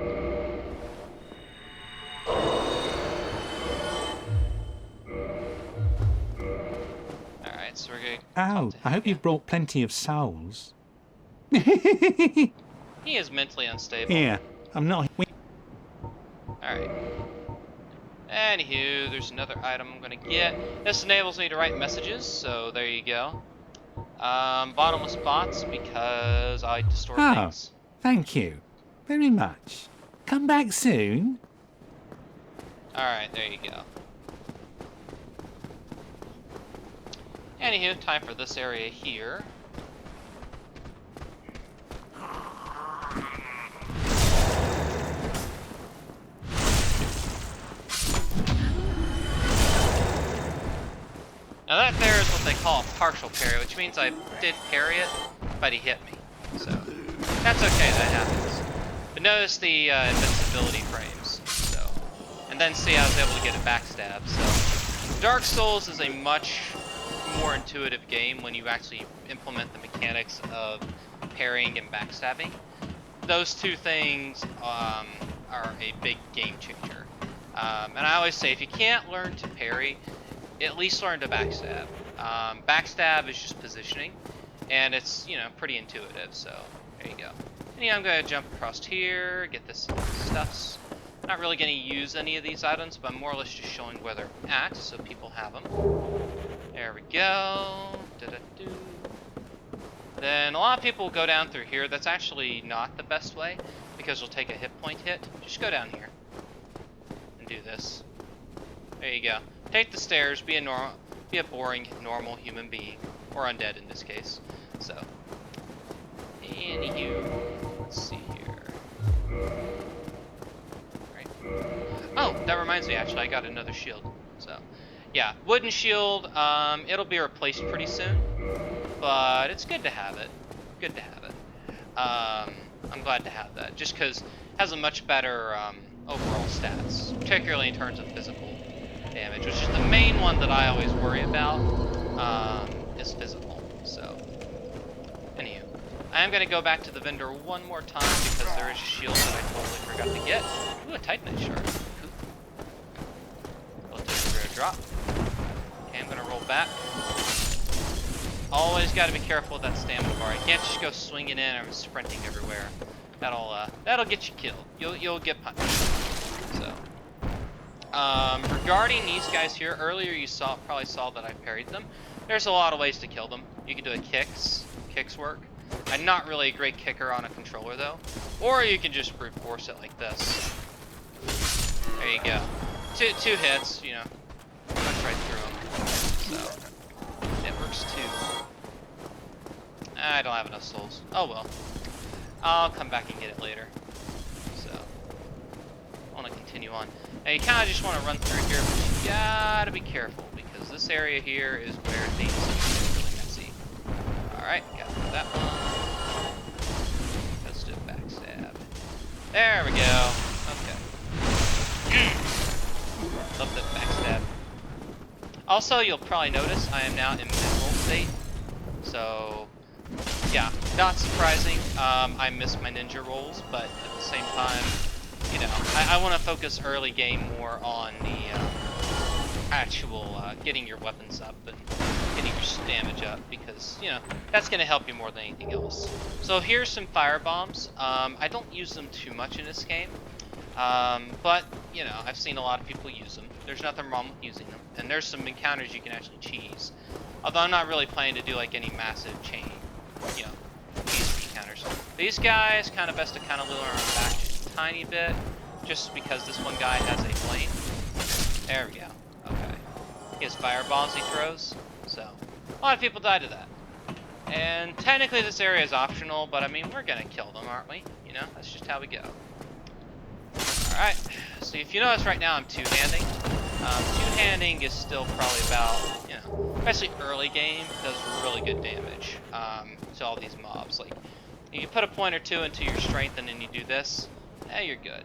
Alright, so we're going to Oh, I hope you've brought plenty of souls. He is mentally unstable. Here, I'm not... Alright. Anywho, there's another item I'm gonna get. This enables me to write messages, so there you go. Bottomless bots, because I distort things. Thank you very much. Come back soon. Alright, there you go. Anywho, time for this area here. Now that there is what they call a partial parry, which means I did parry it, but he hit me. So, that's okay, that happens. But notice the invincibility frames, so. And then see I was able to get a backstab, so. Dark Souls is a much more intuitive game when you actually implement the mechanics of parrying and backstabbing. Those two things are a big game changer. And I always say, if you can't learn to parry, at least learn to backstab. Backstab is just positioning, and it's, you know, pretty intuitive, so there you go. And yeah, I'm gonna jump across here, get this stuffs. Not really gonna use any of these items, but I'm more or less just showing where they're at, so people have them. There we go. Da-da-doo. Then a lot of people go down through here. That's actually not the best way, because you'll take a hit point hit. Just go down here and do this. There you go. Take the stairs, be a boring, normal human being, or undead in this case. So, Anywho, let's see here. Right. Oh, that reminds me, actually, I got another shield. So, yeah, wooden shield. It'll be replaced pretty soon, but it's good to have it. Good to have it. I'm glad to have that, just because it has a much better overall stats, particularly in terms of physical damage, which is the main one that I always worry about, is physical. So, anywho, I am going to go back to the vendor one more time because there is a shield that I totally forgot to get. Ooh, a Titanite shard. Cool. I'll take a drop. Okay, I'm going to roll back. Always got to be careful with that stamina bar. You can't just go swinging in or sprinting everywhere. That'll get you killed. You'll get punched. So, regarding these guys here, earlier you probably saw that I parried them. There's a lot of ways to kill them. You can do a kicks work. I'm not really a great kicker on a controller though, or you can just brute force it like this. There you go. Two hits, you know, punch right through them. So. It works too. I don't have enough souls. Oh well. I'll come back and get it later. So, I want to continue on. Now you kind of just want to run through here, but you gotta be careful because this area here is where things get really messy. Alright, got that one. Let's do a backstab. There we go. Okay. Love that backstab. Also, you'll probably notice I am now in mid-roll state. So, yeah, not surprising. I miss my ninja rolls, but at the same time, you know, I want to focus early game more on the actual getting your weapons up and getting your stamina up because, you know, that's going to help you more than anything else. So here's some fire bombs. I don't use them too much in this game. But, you know, I've seen a lot of people use them. There's nothing wrong with using them. And there's some encounters you can actually cheese. Although I'm not really planning to do like any massive chain, you know, cheese encounters. These guys, kind of best to kind of lure them back just a tiny bit. Just because this one guy has a flame. There we go. Okay. He has fire bombs he throws. So, a lot of people die to that. And technically this area is optional, but I mean, we're gonna kill them, aren't we? You know, that's just how we go. Alright, so if you notice right now I'm two-handing. Two-handing is still probably about, you know, especially early game, does really good damage to all these mobs. Like, you put a point or two into your strength and then you do this, you're good.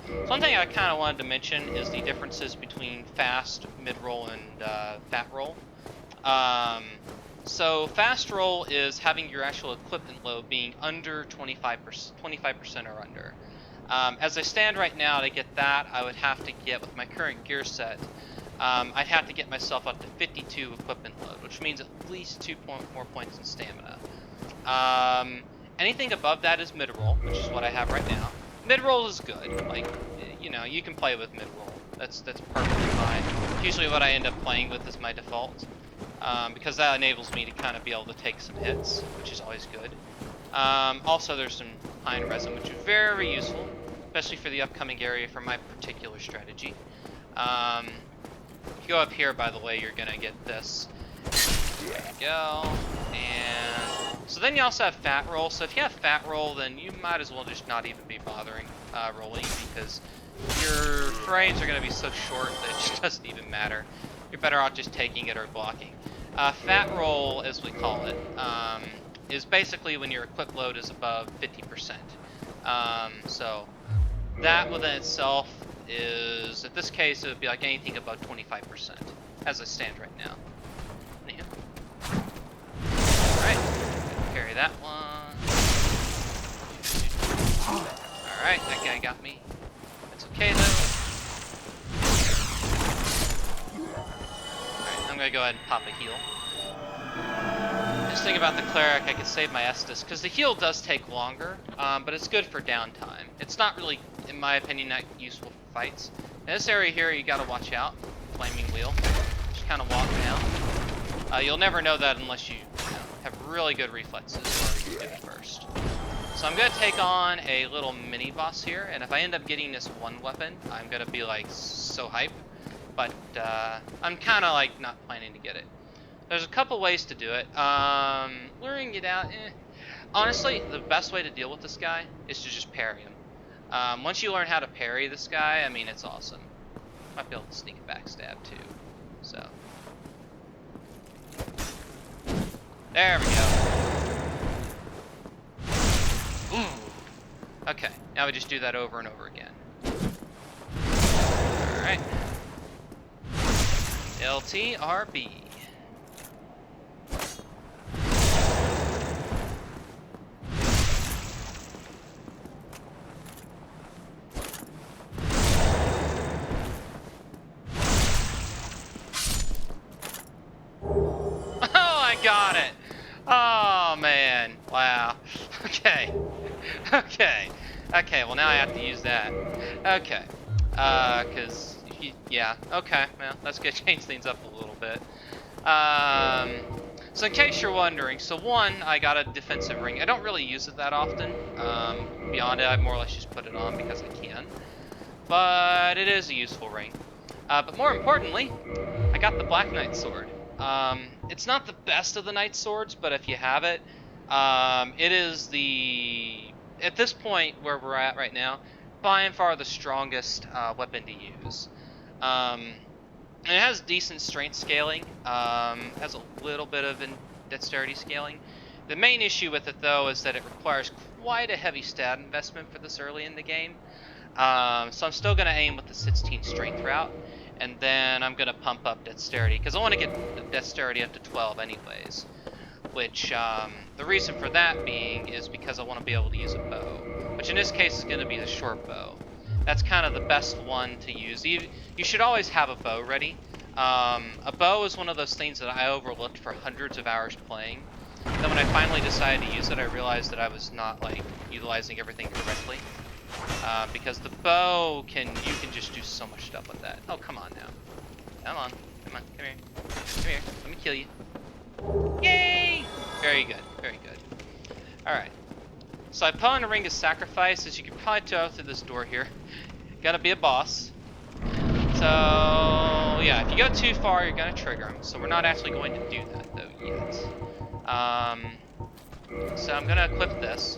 So one thing I kind of wanted to mention is the differences between fast, mid-roll, and fat roll. So fast roll is having your actual equipment load being under 25% or under. As I stand right now, to get that, I would have to get, with my current gear set, I'd have to get myself up to 52 equipment load, which means at least 2 more points in stamina. Anything above that is mid-roll, which is what I have right now. Mid-roll is good. Like, you know, you can play with mid-roll. That's perfectly fine. Usually what I end up playing with is my default, because that enables me to kind of be able to take some hits, which is always good. Also, there's some pine resin, which is very useful, especially for the upcoming area for my particular strategy. If you go up here, by the way, you're gonna get this. There you go. And so then you also have fat roll. So if you have fat roll, then you might as well just not even be bothering rolling, because your frames are gonna be so short that it just doesn't even matter. You're better off just taking it or blocking. Fat roll, as we call it, is basically when your equip load is above 50%. So that within itself is, in this case, it would be like anything above 25%, as I stand right now. Anyhow. Alright, carry that one. Alright, that guy got me. That's okay though. Alright, I'm gonna go ahead and pop a heal. This thing about the cleric, I can save my Estus, because the heal does take longer, but it's good for downtime. It's not really, in my opinion, that useful for fights. In this area here, you gotta watch out. Flaming wheel. Just kind of walk down. You'll never know that unless you, have really good reflexes, or you do it first. So I'm gonna take on a little mini boss here, and if I end up getting this one weapon, I'm gonna be like so hype. But I'm kind of like not planning to get it. There's a couple ways to do it. Luring it out, Honestly, the best way to deal with this guy is to just parry him. Once you learn how to parry this guy, I mean, it's awesome. Might be able to sneak a backstab too. So there we go. Ooh. Okay, now we just do that over and over again. All right. LTRB. Got it. Oh man. Wow. Okay. Okay. Okay. Well, now I have to use that. Okay. Yeah. Okay. Well, that's gonna change things up a little bit. So in case you're wondering, so one, I got a defensive ring. I don't really use it that often. Beyond it, I more or less just put it on because I can. But it is a useful ring. But more importantly, I got the Black Knight sword. It's not the best of the Knight swords, but if you have it, it is at this point where we're at right now, by and far the strongest weapon to use. And it has decent strength scaling, has a little bit of dexterity scaling. The main issue with it though is that it requires quite a heavy stat investment for this early in the game. So I'm still going to aim with the 16 strength route. And then I'm going to pump up dexterity, because I want to get the dexterity up to 12 anyways. Which, the reason for that being is because I want to be able to use a bow. Which in this case is going to be the short bow. That's kind of the best one to use. You should always have a bow ready. A bow is one of those things that I overlooked for hundreds of hours playing. Then when I finally decided to use it, I realized that I was not, like, utilizing everything correctly. Because the bow you can just do so much stuff with that. Oh, come on now. Come on, come here. Come here, let me kill you. Yay! Very good, very good. Alright. So I put on a ring of sacrifice, as you can probably tell through this door here. Gotta be a boss. So, yeah, if you go too far, you're gonna trigger him. So we're not actually going to do that, though, yet. So I'm gonna equip this.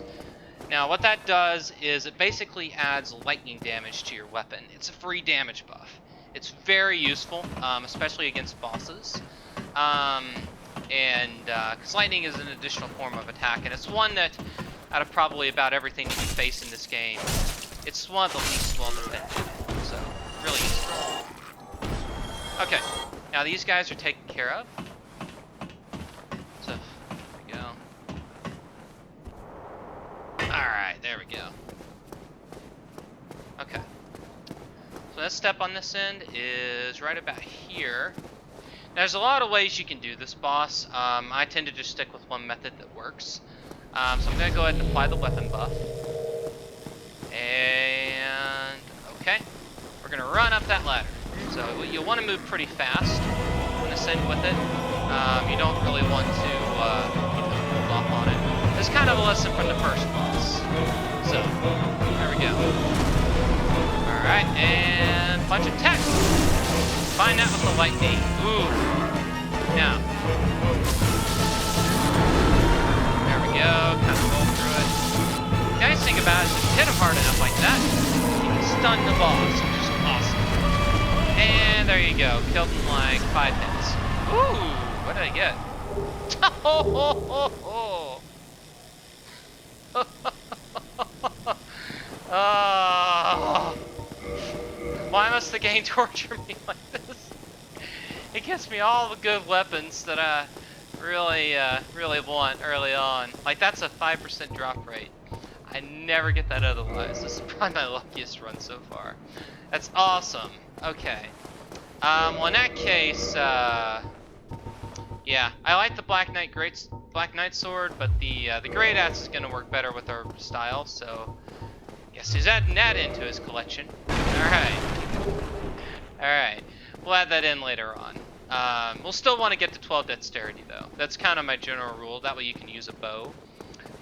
Now, what that does is it basically adds lightning damage to your weapon. It's a free damage buff. It's very useful, especially against bosses. Because lightning is an additional form of attack, and it's one that, out of probably about everything that you face in this game, it's one of the least well defended. So, really useful. Okay, now these guys are taken care of. So, there we go. Alright, there we go. Okay. So that step on this end is right about here. Now, there's a lot of ways you can do this boss. I tend to just stick with one method that works. So I'm going to go ahead and apply the weapon buff. And, okay. We're going to run up that ladder. So you'll want to move pretty fast when ascend with it. You don't really want to hold off on it. It's kind of a lesson from the first boss. So, there we go. Alright, and punch attack. Find that with the lightning. Ooh. Now. There we go. Kind of roll through it. The nice thing about it is if you hit him hard enough like that, you can stun the boss, which is awesome. And there you go. Killed him like 5 hits. Ooh, what did I get? Why must the game torture me like this? It gives me all the good weapons that I really want early on. Like, that's a 5% drop rate. I never get that otherwise. This is probably my luckiest run so far. That's awesome. Okay. Well, in that case, yeah, I like the Black Knight sword, but the Great Axe is gonna work better with our style. So, guess he's adding that into his collection. All right. All right. We'll add that in later on. We'll still want to get to 12 dexterity though. That's kind of my general rule. That way you can use a bow.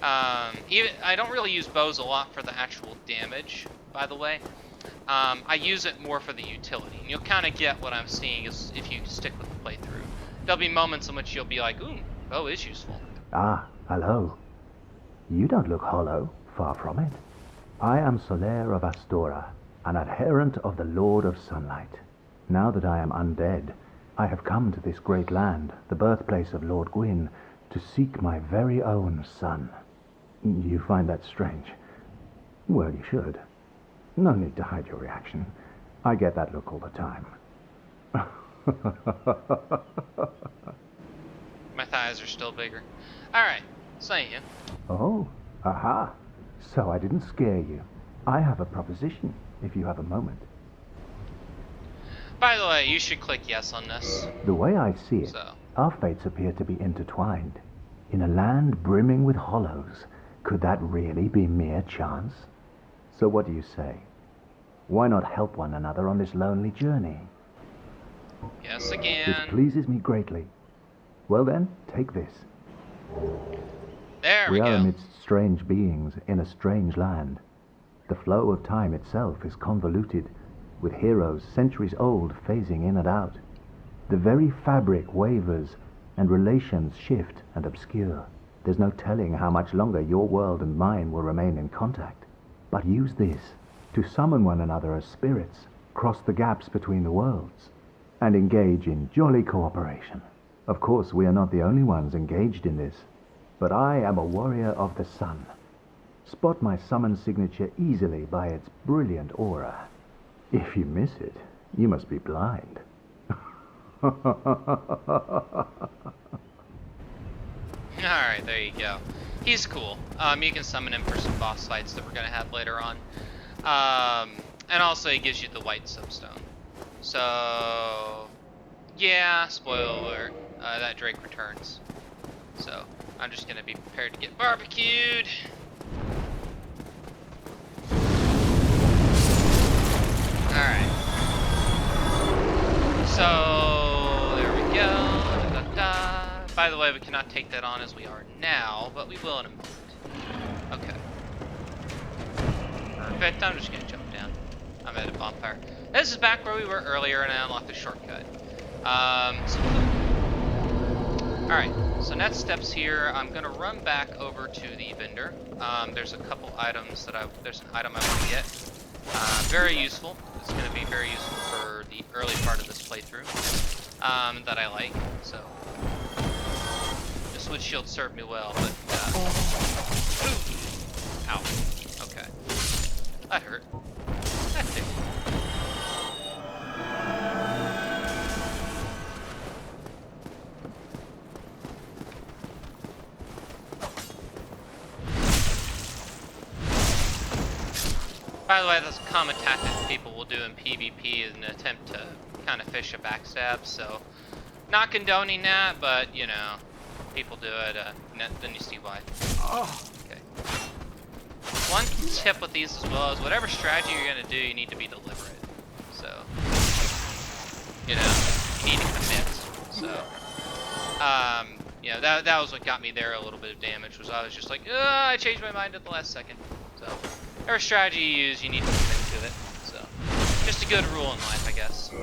I don't really use bows a lot for the actual damage, by the way. I use it more for the utility. And you'll kind of get what I'm seeing is if you stick with the playthrough. There'll be moments in which you'll be like, ooh, bow is useful. Ah, hello. You don't look hollow, far from it. I am Solaire of Astora, an adherent of the Lord of Sunlight. Now that I am undead, I have come to this great land, the birthplace of Lord Gwyn, to seek my very own son. You find that strange? Well, you should. No need to hide your reaction. I get that look all the time. My thighs are still bigger. Alright, so you. Oh, aha. So I didn't scare you. I have a proposition, if you have a moment. By the way, you should click yes on this. The way I see it, our fates appear to be intertwined. In a land brimming with hollows, could that really be mere chance? So what do you say? Why not help one another on this lonely journey? Yes again. This pleases me greatly. Well then, take this. There we go. We are amidst strange beings in a strange land. The flow of time itself is convoluted, with heroes centuries old phasing in and out. The very fabric wavers, and relations shift and obscure. There's no telling how much longer your world and mine will remain in contact. But use this to summon one another as spirits, cross the gaps between the worlds, and engage in jolly cooperation. Of course, we are not the only ones engaged in this, but I am a warrior of the sun. Spot my summon signature easily by its brilliant aura. If you miss it, you must be blind. Alright, there you go. He's cool. You can summon him for some boss fights that we're gonna have later on. And also he gives you the white substone. So yeah, spoiler alert, that Drake returns. So I'm just gonna be prepared to get barbecued. Alright. So there we go. Da, da, da. By the way, we cannot take that on as we are now, but we will in a moment. Okay. Perfect. I'm just gonna jump down. I'm at a bonfire. This is back where we were earlier, and I unlocked the shortcut. Alright, so next steps here, I'm gonna run back over to the vendor. There's a couple items that there's an item I want to get. Very useful. It's gonna be very useful for the early part of this playthrough. That I like, so. This wood shield served me well, but, ooh. Ow. Okay. That hurt. That did. By the way, that's a common tactic people will do in PvP in an attempt to kind of fish a backstab, so not condoning that, but you know, people do it, then you see why. Oh, okay. One tip with these as well is whatever strategy you're gonna do, you need to be deliberate. So, you know, you need to commit. So, yeah, that was what got me there. A little bit of damage was I was just like, I changed my mind at the last second. So, whatever strategy you use, you need to commit to it. So, just a good rule in life, I guess. So,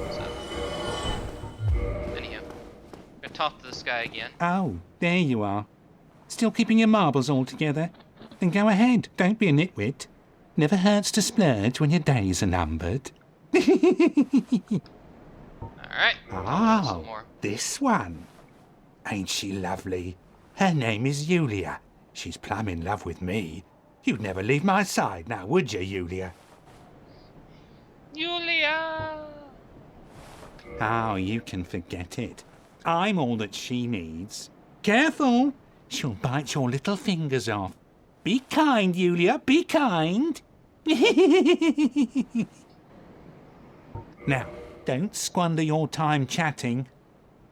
anywho, I'm gonna talk to this guy again. Oh, there you are. Still keeping your marbles all together? Then go ahead, don't be a nitwit. Never hurts to splurge when your days are numbered. Alright. Oh, this one. Ain't she lovely? Her name is Yulia. She's plumb in love with me. You'd never leave my side now, would you, Yulia? Yulia! Oh, you can forget it. I'm all that she needs. Careful! She'll bite your little fingers off. Be kind, Yulia, be kind. Now, don't squander your time chatting.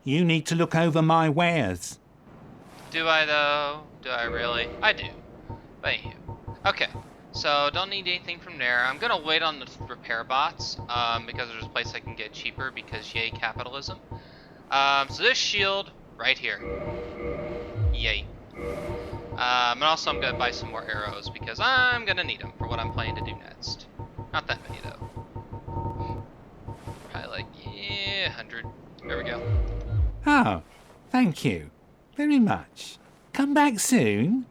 You need to look over my wares. Do I, though? Do I really? I do. But anywho. Okay, so don't need anything from there. I'm gonna wait on the repair bots, because there's a place I can get cheaper, because yay capitalism. So this shield, right here. Yay. And also I'm gonna buy some more arrows, because I'm gonna need them for what I'm planning to do next. Not that many, though. Probably like, 100. There we go. Oh, thank you very much. Come back soon.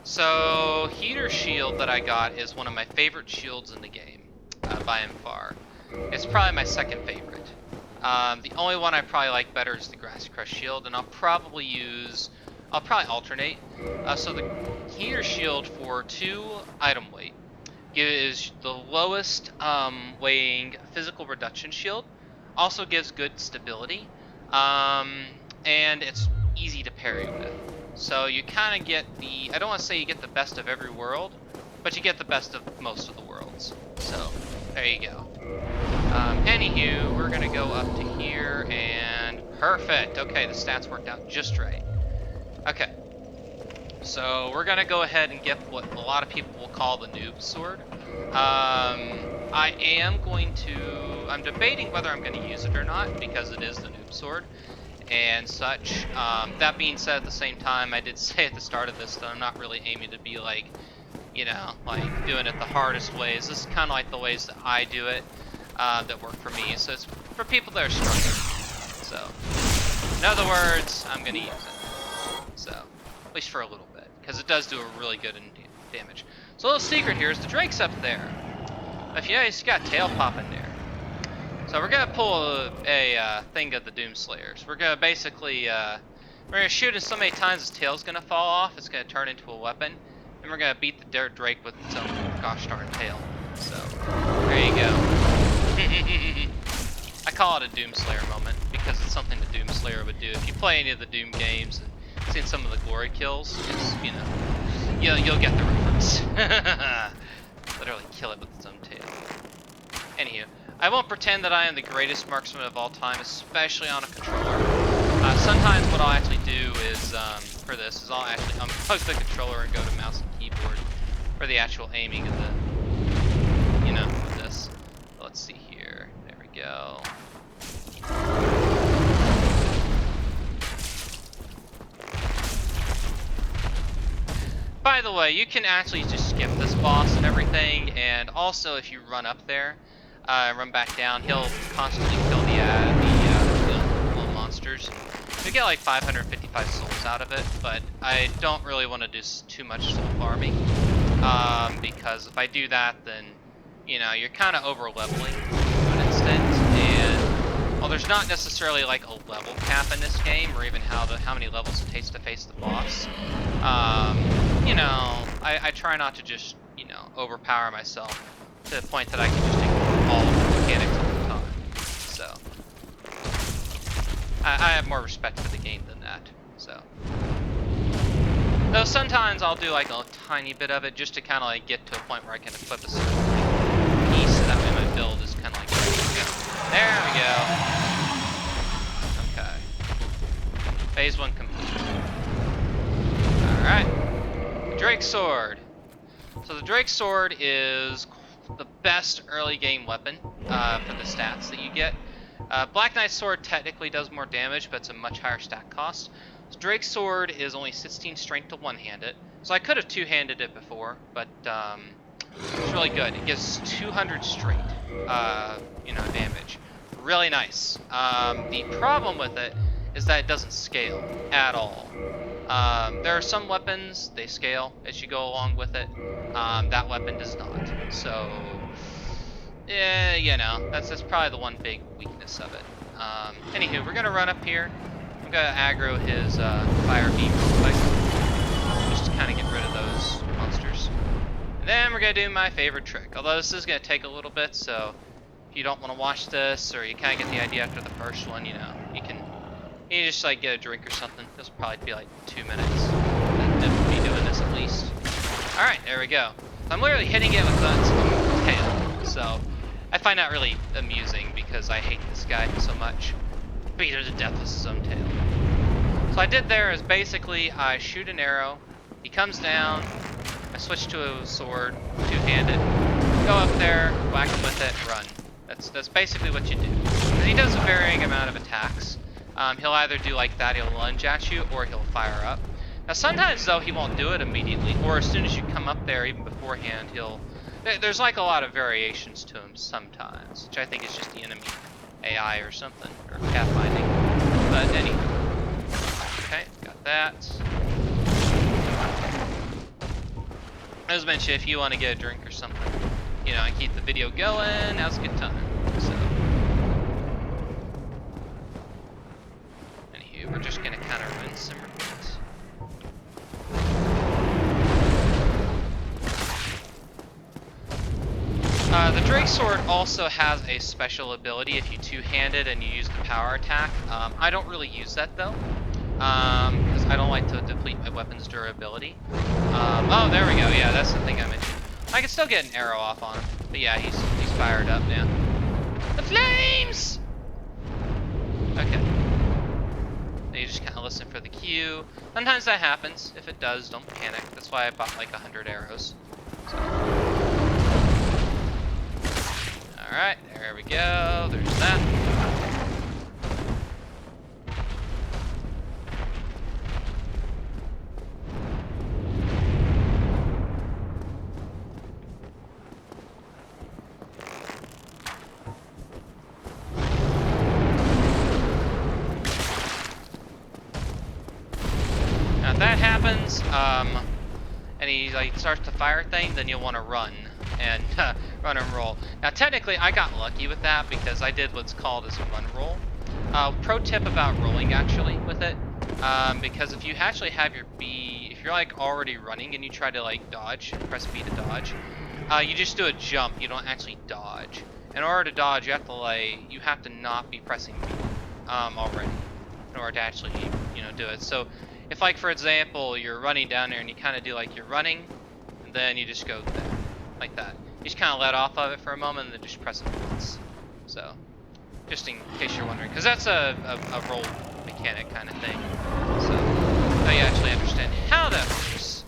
So, Heater Shield that I got is one of my favorite shields in the game, by and far. It's probably my second favorite. The only one I probably like better is the Grass Crush Shield, and I'll probably alternate. So the Heater Shield for 2 item weight is the lowest weighing physical reduction shield. Also gives good stability, and it's easy to parry with. So you kind of get I don't want to say you get the best of every world, but you get the best of most of the worlds. So there you go. Anywho, we're gonna go up to here and perfect. Okay, the stats worked out just right. Okay, so we're gonna go ahead and get what a lot of people will call the noob sword. I'm debating whether I'm gonna use it or not because it is the noob sword and such. That being said, at the same time, I did say at the start of this that I'm not really aiming to be like, you know, like doing it the hardest ways. This is kind of like the ways that I do it that work for me. So it's for people that are struggling. So, in other words, I'm gonna use it. So, at least for a little bit, because it does do a really good damage. So a little secret here is the Drake's up there. If you notice, you got tail popping there. So we're gonna pull a thing of the Doomslayers. We're gonna basically, we're gonna shoot it so many times his tail's gonna fall off, it's gonna turn into a weapon. And we're gonna beat the Drake with its own gosh darn tail. So, there you go. I call it a Doomslayer moment, because it's something the Doomslayer would do. If you play any of the Doom games and seen some of the glory kills, it's, you know, you'll get the reference. Literally kill it with its own tail. Anywho, I won't pretend that I am the greatest marksman of all time, especially on a controller. Sometimes what I'll actually do is, for this, is I'll actually unplug the controller and go to mouse and keyboard for the actual aiming of the, you know, of this. Let's see here. There we go. By the way, you can actually just skip this boss and everything, and also if you run up there, run back down, he'll constantly kill the little monsters. You get like 555 souls out of it, but I don't really want to do too much soul farming, because if I do that, then, you know, you're kind of over leveling to an extent, and well, there's not necessarily like a level cap in this game, or even how many levels it takes to face the boss. You know, I try not to just, you know, overpower myself to the point that I can just ignore all of the mechanics at the time. So I have more respect for the game than that. So, though sometimes I'll do like a tiny bit of it just to kind of like get to a point where I can equip a certain piece, so that way my build is kind of like ready to go. There we go. Okay. Phase 1 complete. All right. Drake Sword. So the Drake Sword is the best early game weapon for the stats that you get. Black Knight's Sword technically does more damage, but it's a much higher stat cost. So Drake's Sword is only 16 strength to one-hand it. So I could have two-handed it before, but it's really good. It gives 200 straight, you know, damage. Really nice. The problem with it is that it doesn't scale at all. There are some weapons, they scale as you go along with it. That weapon does not. So, yeah, you know, that's probably the one big weakness of it. Anywho, we're gonna run up here. I'm gonna aggro his fire beam real quick, just to kind of get rid of those monsters. And then we're gonna do my favorite trick. Although this is gonna take a little bit, so if you don't want to watch this, or you kind of get the idea after the first one, you know, you just like get a drink or something. This will probably be like 2 minutes. That would be doing this at least. All right, there we go. So I'm literally hitting it with the tail. So I find that really amusing because I hate this guy so much. Beat her to death with his own tail. So I did there is basically I shoot an arrow, he comes down, I switch to a sword, two-handed, go up there, whack him with it, run. That's basically what you do. And he does a varying amount of attacks. He'll either do like that, he'll lunge at you, or he'll fire up. Now sometimes though he won't do it immediately, or as soon as you come up there, even beforehand, there's like a lot of variations to him sometimes, which I think is just the enemy AI or something, or cat finding. But anyway, okay, got that. as mentioned, if you want to get a drink or something, you know, and keep the video going, now's a good time. So, anywho, we're just gonna kind of rinse and repeat. The Drake Sword also has a special ability if you two-handed and you use the power attack. I don't really use that though, because I don't like to deplete my weapon's durability. Oh, there we go. Yeah, that's the thing I mentioned. I can still get an arrow off on him, but yeah, he's fired up now. The flames! Okay. So you just kind of listen for the cue. Sometimes that happens. If it does, don't panic. That's why I bought like 100 arrows. So. Alright, there we go. There's that. Now if that happens, and he like starts to fire thing, then you'll want to run. And run and roll. Now technically I got lucky with that because I did what's called as a run roll. Pro tip about rolling actually with it, because if you actually have your B, if you're like already running and you try to like dodge, press B to dodge, you just do a jump, you don't actually dodge. In order to dodge you have to not be pressing B already in order to actually, you know, do it. So if like for example you're running down there and you kind of do like you're running, and then you just go there. Like that. You just kind of let off of it for a moment and then just press it once. So, just in case you're wondering. Because that's a roll mechanic kind of thing. So, now you actually understand how that works.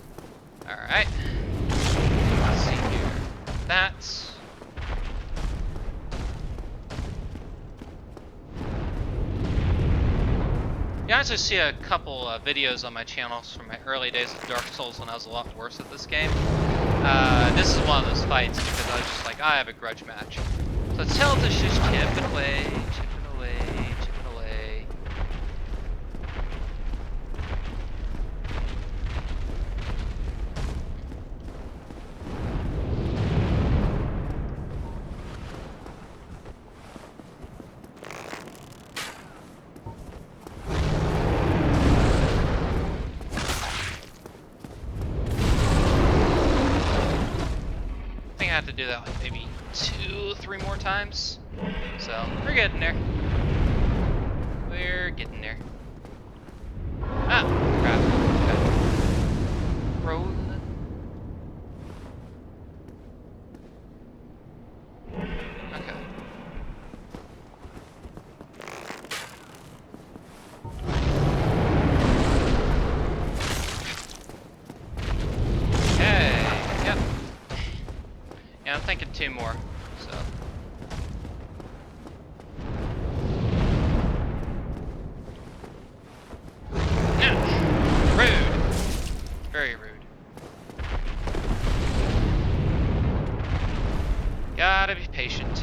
Alright. Let's see here. That's... You actually see a couple videos on my channels from my early days of Dark Souls when I was a lot worse at this game. This is one of those fights because I was just like, I have a grudge match. So tell to just chip it away, chip it away, chip it away. I have to do that like maybe 2-3 more times. So we're getting there. We're getting there. Ah, crap. Okay. Roll. Okay. Yep. Yeah, I'm thinking 2 more, so. Yeah. Rude. Very rude. Gotta be patient.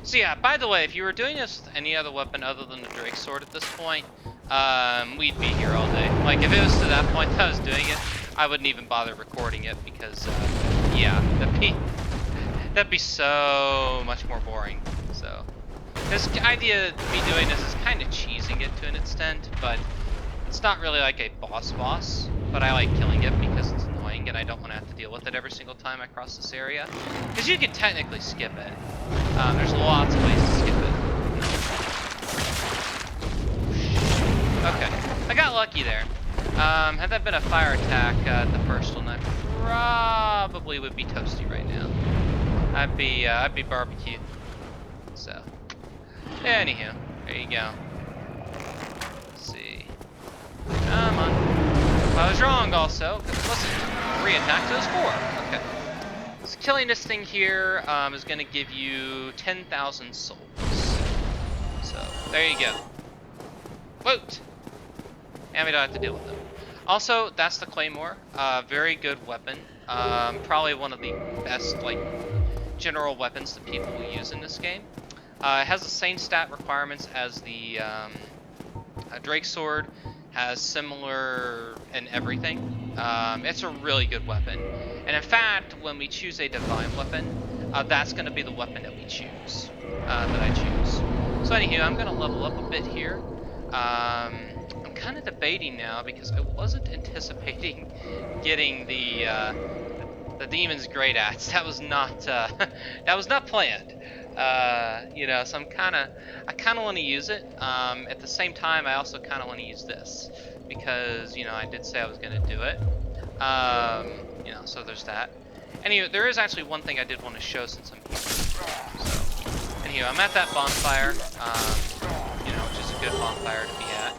So yeah, by the way, if you were doing this with any other weapon other than the Drake Sword at this point, we'd be here all day. Like, if it was to that point that I was doing it, I wouldn't even bother recording it because, yeah, that'd be so much more boring. So, this idea of me doing this is kind of cheesing it to an extent, but it's not really like a boss, but I like killing it because it's annoying and I don't want to have to deal with it every single time I cross this area. Because you can technically skip it. There's lots of ways to skip it. Okay, I got lucky there. Had that been a fire attack at the first one, I probably would be toasty right now. I'd be barbecue. So, anywho, there you go. Let's see. Come on. I was wrong also, because it wasn't 3 attacks, it was 4. Okay. So killing this thing here is going to give you 10,000 souls. So, there you go. Woot! And we don't have to deal with them. Also, that's the Claymore. Very good weapon. Probably one of the best, like, general weapons that people will use in this game. It has the same stat requirements as the Drake Sword. has similar in everything. It's a really good weapon. And in fact, when we choose a divine weapon, that's going to be the weapon that we choose, that I choose. So anywho, I'm going to level up a bit here. I'm kind of debating now because I wasn't anticipating getting the Demon's Great Axe. That was not that was not planned. You know, so I kind of want to use it. At the same time, I also kind of want to use this because, you know, I did say I was going to do it. You know, so there's that. Anyway, there is actually one thing I did want to show since I'm here. So, anyway, I'm at that bonfire, you know, which is a good bonfire to be at.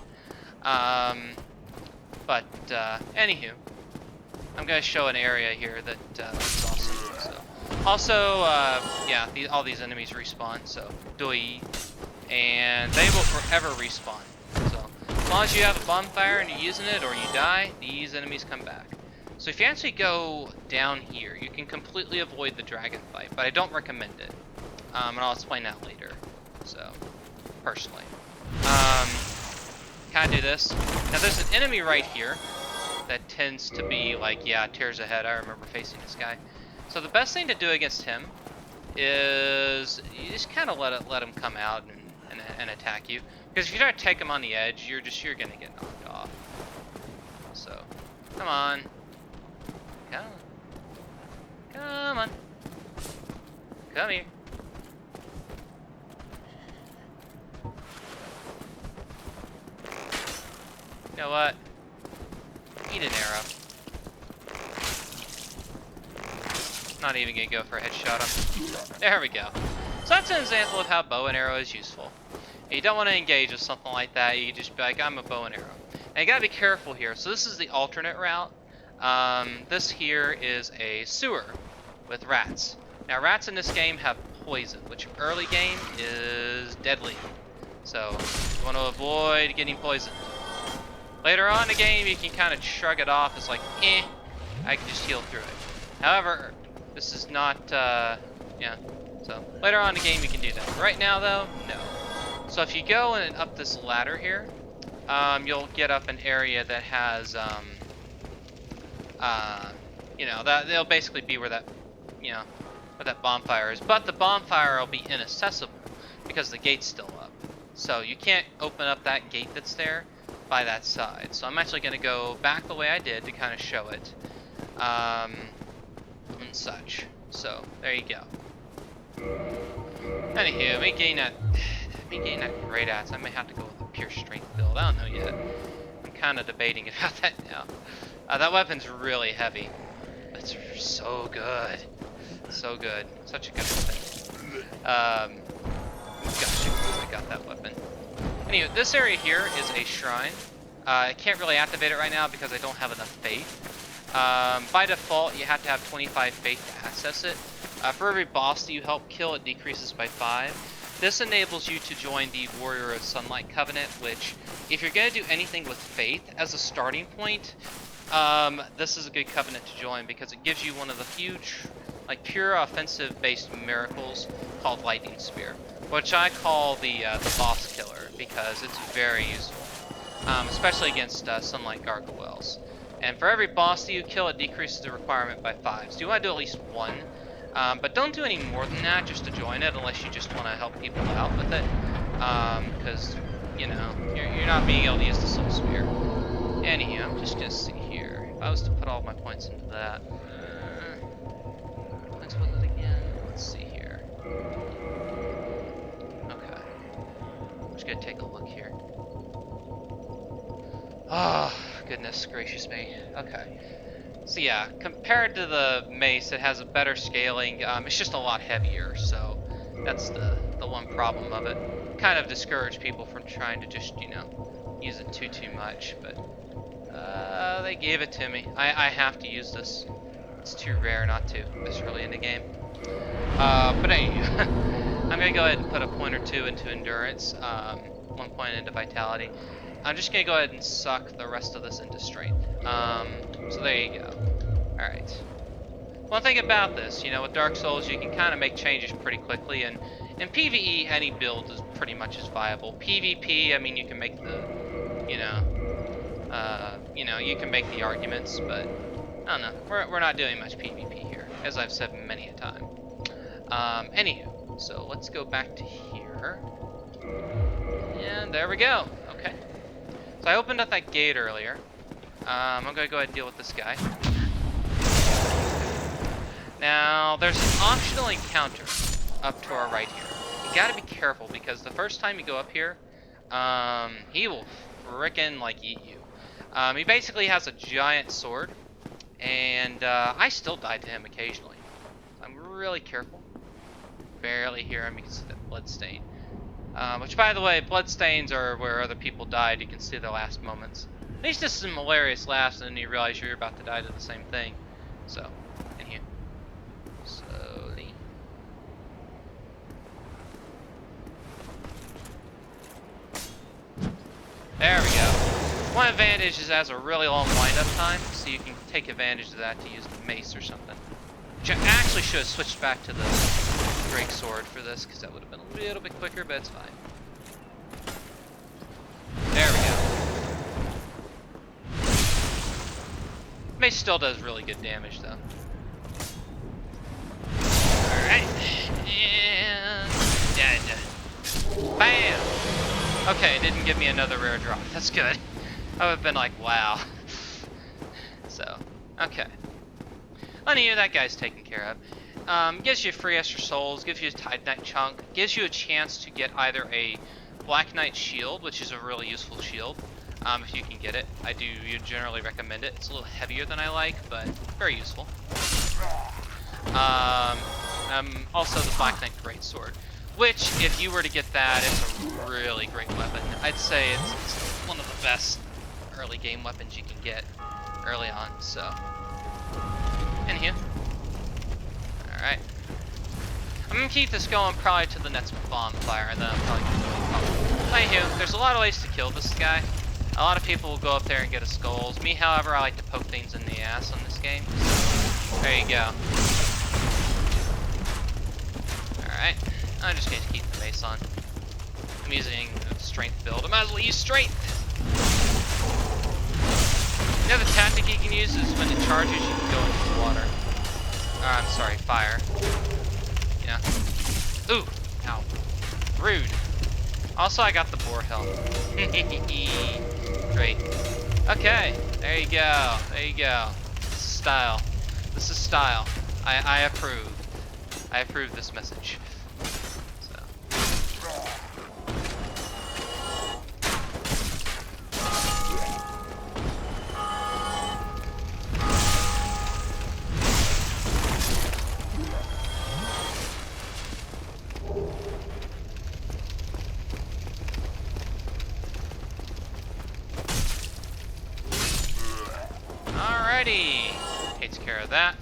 Anywho, I'm going to show an area here that is awesome. So. Also, yeah, all these enemies respawn, so doi, and they will forever respawn. So as long as you have a bonfire and you're using it, or you die, these enemies come back. So if you actually go down here, you can completely avoid the dragon fight, but I don't recommend it. And I'll explain that later. So, personally, can I do this? Now there's an enemy right here that tends to be like, yeah, tears ahead. I remember facing this guy. So the best thing to do against him is you just kind of let him come out and attack you. Because if you try to take him on the edge, you're gonna get knocked off. So, come on, come on, come here. You know what? Eat an arrow. Not even gonna go for a headshot on him. There we go. So that's an example of how bow and arrow is useful. If you don't want to engage with something like that, you can just be like, I'm a bow and arrow. And you gotta be careful here. So this is the alternate route. This here is a sewer with rats. Now rats in this game have poison, which early game is deadly. So you want to avoid getting poisoned. Later on in the game, you can kind of shrug it off as like, I can just heal through it. However, this is not, yeah. So later on in the game, you can do that. Right now, though, no. So if you go and up this ladder here, you'll get up an area that has, you know, they'll basically be where that, you know, where that bonfire is. But the bonfire will be inaccessible because the gate's still up. So you can't open up that gate that's there by that side. So I'm actually going to go back the way I did to kind of show it, and such. So there you go. Anywho, me getting that great axe. I may have to go with a pure strength build. I don't know yet. I'm kind of debating about that now. That weapon's really heavy. It's so good, so good. Such a good weapon. Gosh, I got that weapon. Anyway, this area here is a shrine. I can't really activate it right now because I don't have enough faith. By default, you have to have 25 faith to access it. For every boss that you help kill, it decreases by 5. This enables you to join the Warrior of Sunlight Covenant, which, if you're going to do anything with faith as a starting point, this is a good covenant to join because it gives you one of the huge, like, pure offensive-based miracles called Lightning Spear, which I call the boss killer because it's very useful, especially against Sunlight Gargoyles. And for every boss that you kill, it decreases the requirement by 5. So you want to do at least 1, but don't do any more than that just to join it unless you just want to help people out with it, because, you know, you're not being able to use the Soul Spear. Anyhow, I'm just going to see here. If I was to put all my points into that, points was it again? Let's see here. Okay. I'm just going to take a look here. Oh, goodness gracious me. Okay. So yeah, compared to the mace, it has a better scaling. It's just a lot heavier, so that's the one problem of it. Kind of discourage people from trying to just, you know, use it too much, but they gave it to me. I have to use this. It's too rare not to this early in the game. But anyway, I'm gonna go ahead and put a point or 2 into endurance, 1 point into vitality. I'm just gonna go ahead and suck the rest of this into strength. So there you go. Alright. One thing about this, you know, with Dark Souls, you can kind of make changes pretty quickly, and in PvE, any build is pretty much as viable. PvP, I mean, you can make the, you know, You know, you can make the arguments, but I don't know. We're not doing much PvP here, as I've said many a time. Anywho, so let's go back to here. And there we go. Okay. So I opened up that gate earlier. I'm gonna go ahead and deal with this guy. Now, there's an optional encounter up to our right here. You gotta be careful because the first time you go up here, he will frickin' like eat you. He basically has a giant sword, and I still die to him occasionally. I'm really careful. Barely hear him. You can see that blood stain. Which, by the way, blood stains are where other people died. You can see their last moments. At least just some hilarious laughs, and then you realize you're about to die to the same thing. So, in here. Slowly. There we go. One advantage is it has a really long wind-up time, so you can take advantage of that to use the mace or something. Which I actually should have switched back to the Drake sword for this, because that would have been a little bit quicker, but it's fine. There we go. Mace still does really good damage, though. Alright. And dead. Bam! Okay, it didn't give me another rare drop. That's good. I would have been like, wow. So, okay. Anyway, that guy's taken care of. Gives you free extra souls, gives you a Tide Knight chunk, gives you a chance to get either a Black Knight shield, which is a really useful shield, if you can get it. I do generally recommend it. It's a little heavier than I like, but very useful. Also the Black Knight Greatsword, which, if you were to get that, it's a really great weapon. I'd say it's one of the best early game weapons you can get early on, so. In here. Alright. I'm gonna keep this going probably to the next bonfire, and then I'm probably gonna go. Anywho, there's a lot of ways to kill this guy. A lot of people will go up there and get his skulls. Me, however, I like to poke things in the ass on this game. So, there you go. Alright. I'm just going to keep the mace on. I'm using a strength build. I might as well use strength! The other tactic you can use is when it charges, you can go into the water. I'm sorry, fire. Yeah. Ooh! Ow. Rude. Also, I got the boar helm. Great. Okay, there you go. There you go. This is style. This is style. I approve. I approve this message. Alrighty, takes care of that.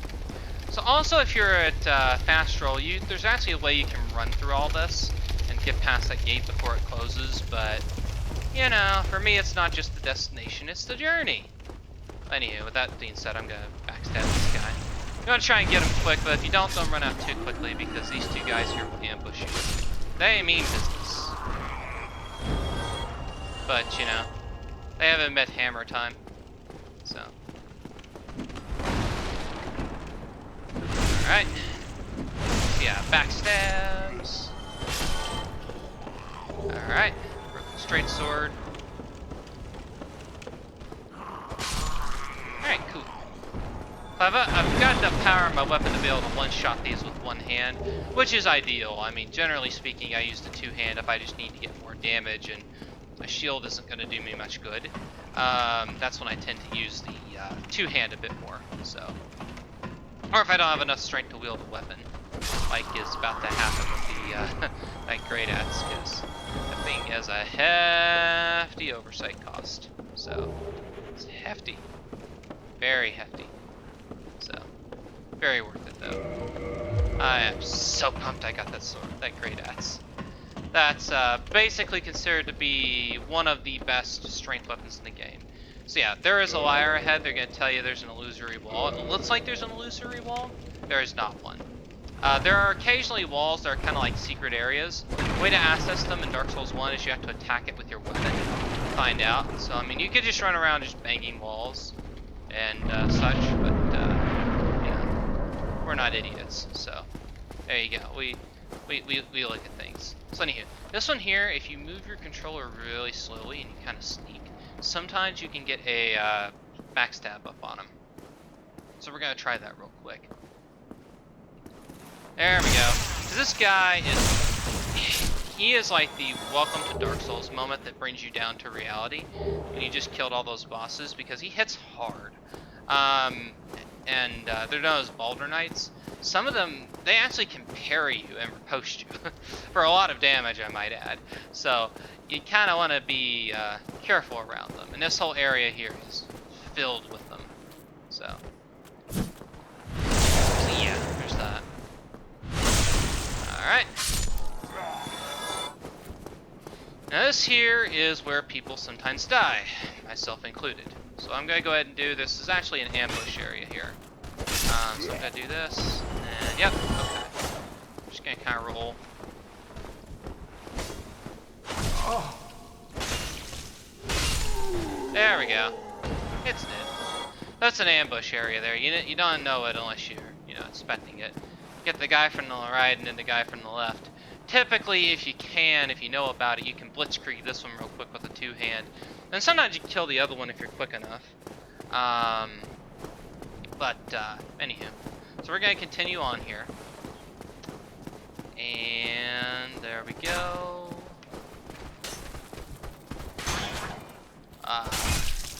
So also, if you're at fast roll, there's actually a way you can run through all this and get past that gate before it closes, but you know, for me it's not just the destination, it's the journey. Anywho, with that being said, I'm gonna backstab this guy. I'm gonna try and get him quick, but if you don't run out too quickly because these two guys here will ambush you. They mean business. But you know, they haven't met hammer time, so. Alright. So yeah, backstabs. Alright. Straight sword. Alright, cool. I've got enough power in my weapon to be able to one-shot these with one hand, which is ideal. I mean, generally speaking, I use the two-hand if I just need to get more damage, and my shield isn't going to do me much good. That's when I tend to use the two-hand a bit more, so. Or if I don't have enough strength to wield a weapon, like is about to happen with the that great axe, because that thing has a hefty oversight cost. So it's hefty, very hefty. So very worth it though. I am so pumped I got that sword, that great axe. That's basically considered to be one of the best strength weapons in the game. So yeah, there is a liar ahead. They're going to tell you there's an illusory wall. It looks like there's an illusory wall. There is not one. There are occasionally walls that are kind of like secret areas. The way to access them in Dark Souls 1 is you have to attack it with your weapon. find out. So I mean, you could just run around just banging walls and such, but you know, we're not idiots. So there you go. We look at things. So anywho, this one here, if you move your controller really slowly and you kind of sneak, sometimes you can get a backstab up on him. So we're gonna try that real quick. There we go. This guy he is like the welcome to Dark Souls moment that brings you down to reality when you just killed all those bosses, because he hits hard. They're known as Baldur Knights. Some of them, they actually can parry you and riposte you for a lot of damage, I might add. So you kind of want to be careful around them. And this whole area here is filled with them. So yeah, there's that. Alright. Now this here is where people sometimes die, myself included. So I'm gonna go ahead and do this. This is actually an ambush area here. So I'm gonna do this, and yep, okay. I'm just gonna kind of roll. There we go. It's dead. That's an ambush area there. You don't know it unless you're, you know, expecting it. Get the guy from the right and then the guy from the left. Typically, if you know about it, you can blitzkrieg this one real quick with a two-hand. And sometimes you can kill the other one if you're quick enough. Anywho. So we're going to continue on here. And there we go.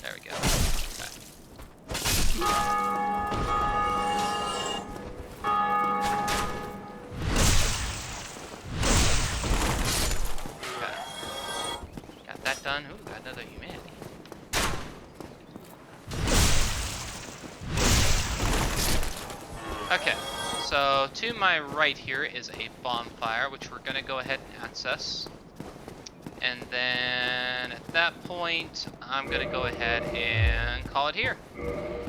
There we go. Okay. That done. Ooh, got another humanity. Okay, so to my right here is a bonfire, which we're gonna go ahead and access. And then at that point, I'm gonna go ahead and call it here.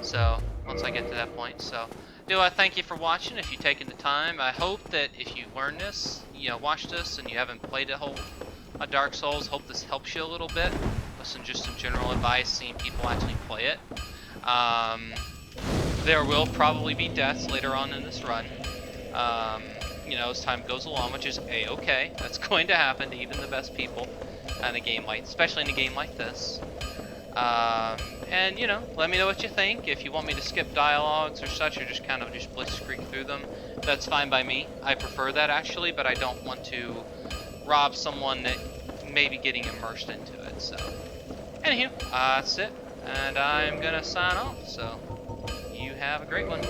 So once I get to that point, so do I thank you for watching. If you've taken the time, I hope that if you learned this, you know, watch this, and you haven't played a Dark Souls, hope this helps you a little bit. Listen, just some general advice, seeing people actually play it. There will probably be deaths later on in this run. You know, as time goes along, which is a-okay. That's going to happen to even the best people in a game like, especially in a game like this. And you know, let me know what you think. If you want me to skip dialogues or such, or just kind of just blitzkrieg through them, that's fine by me. I prefer that actually, but I don't want to rob someone that may be getting immersed into it. So, anywho, that's it, and I'm gonna sign off. So, you have a great one.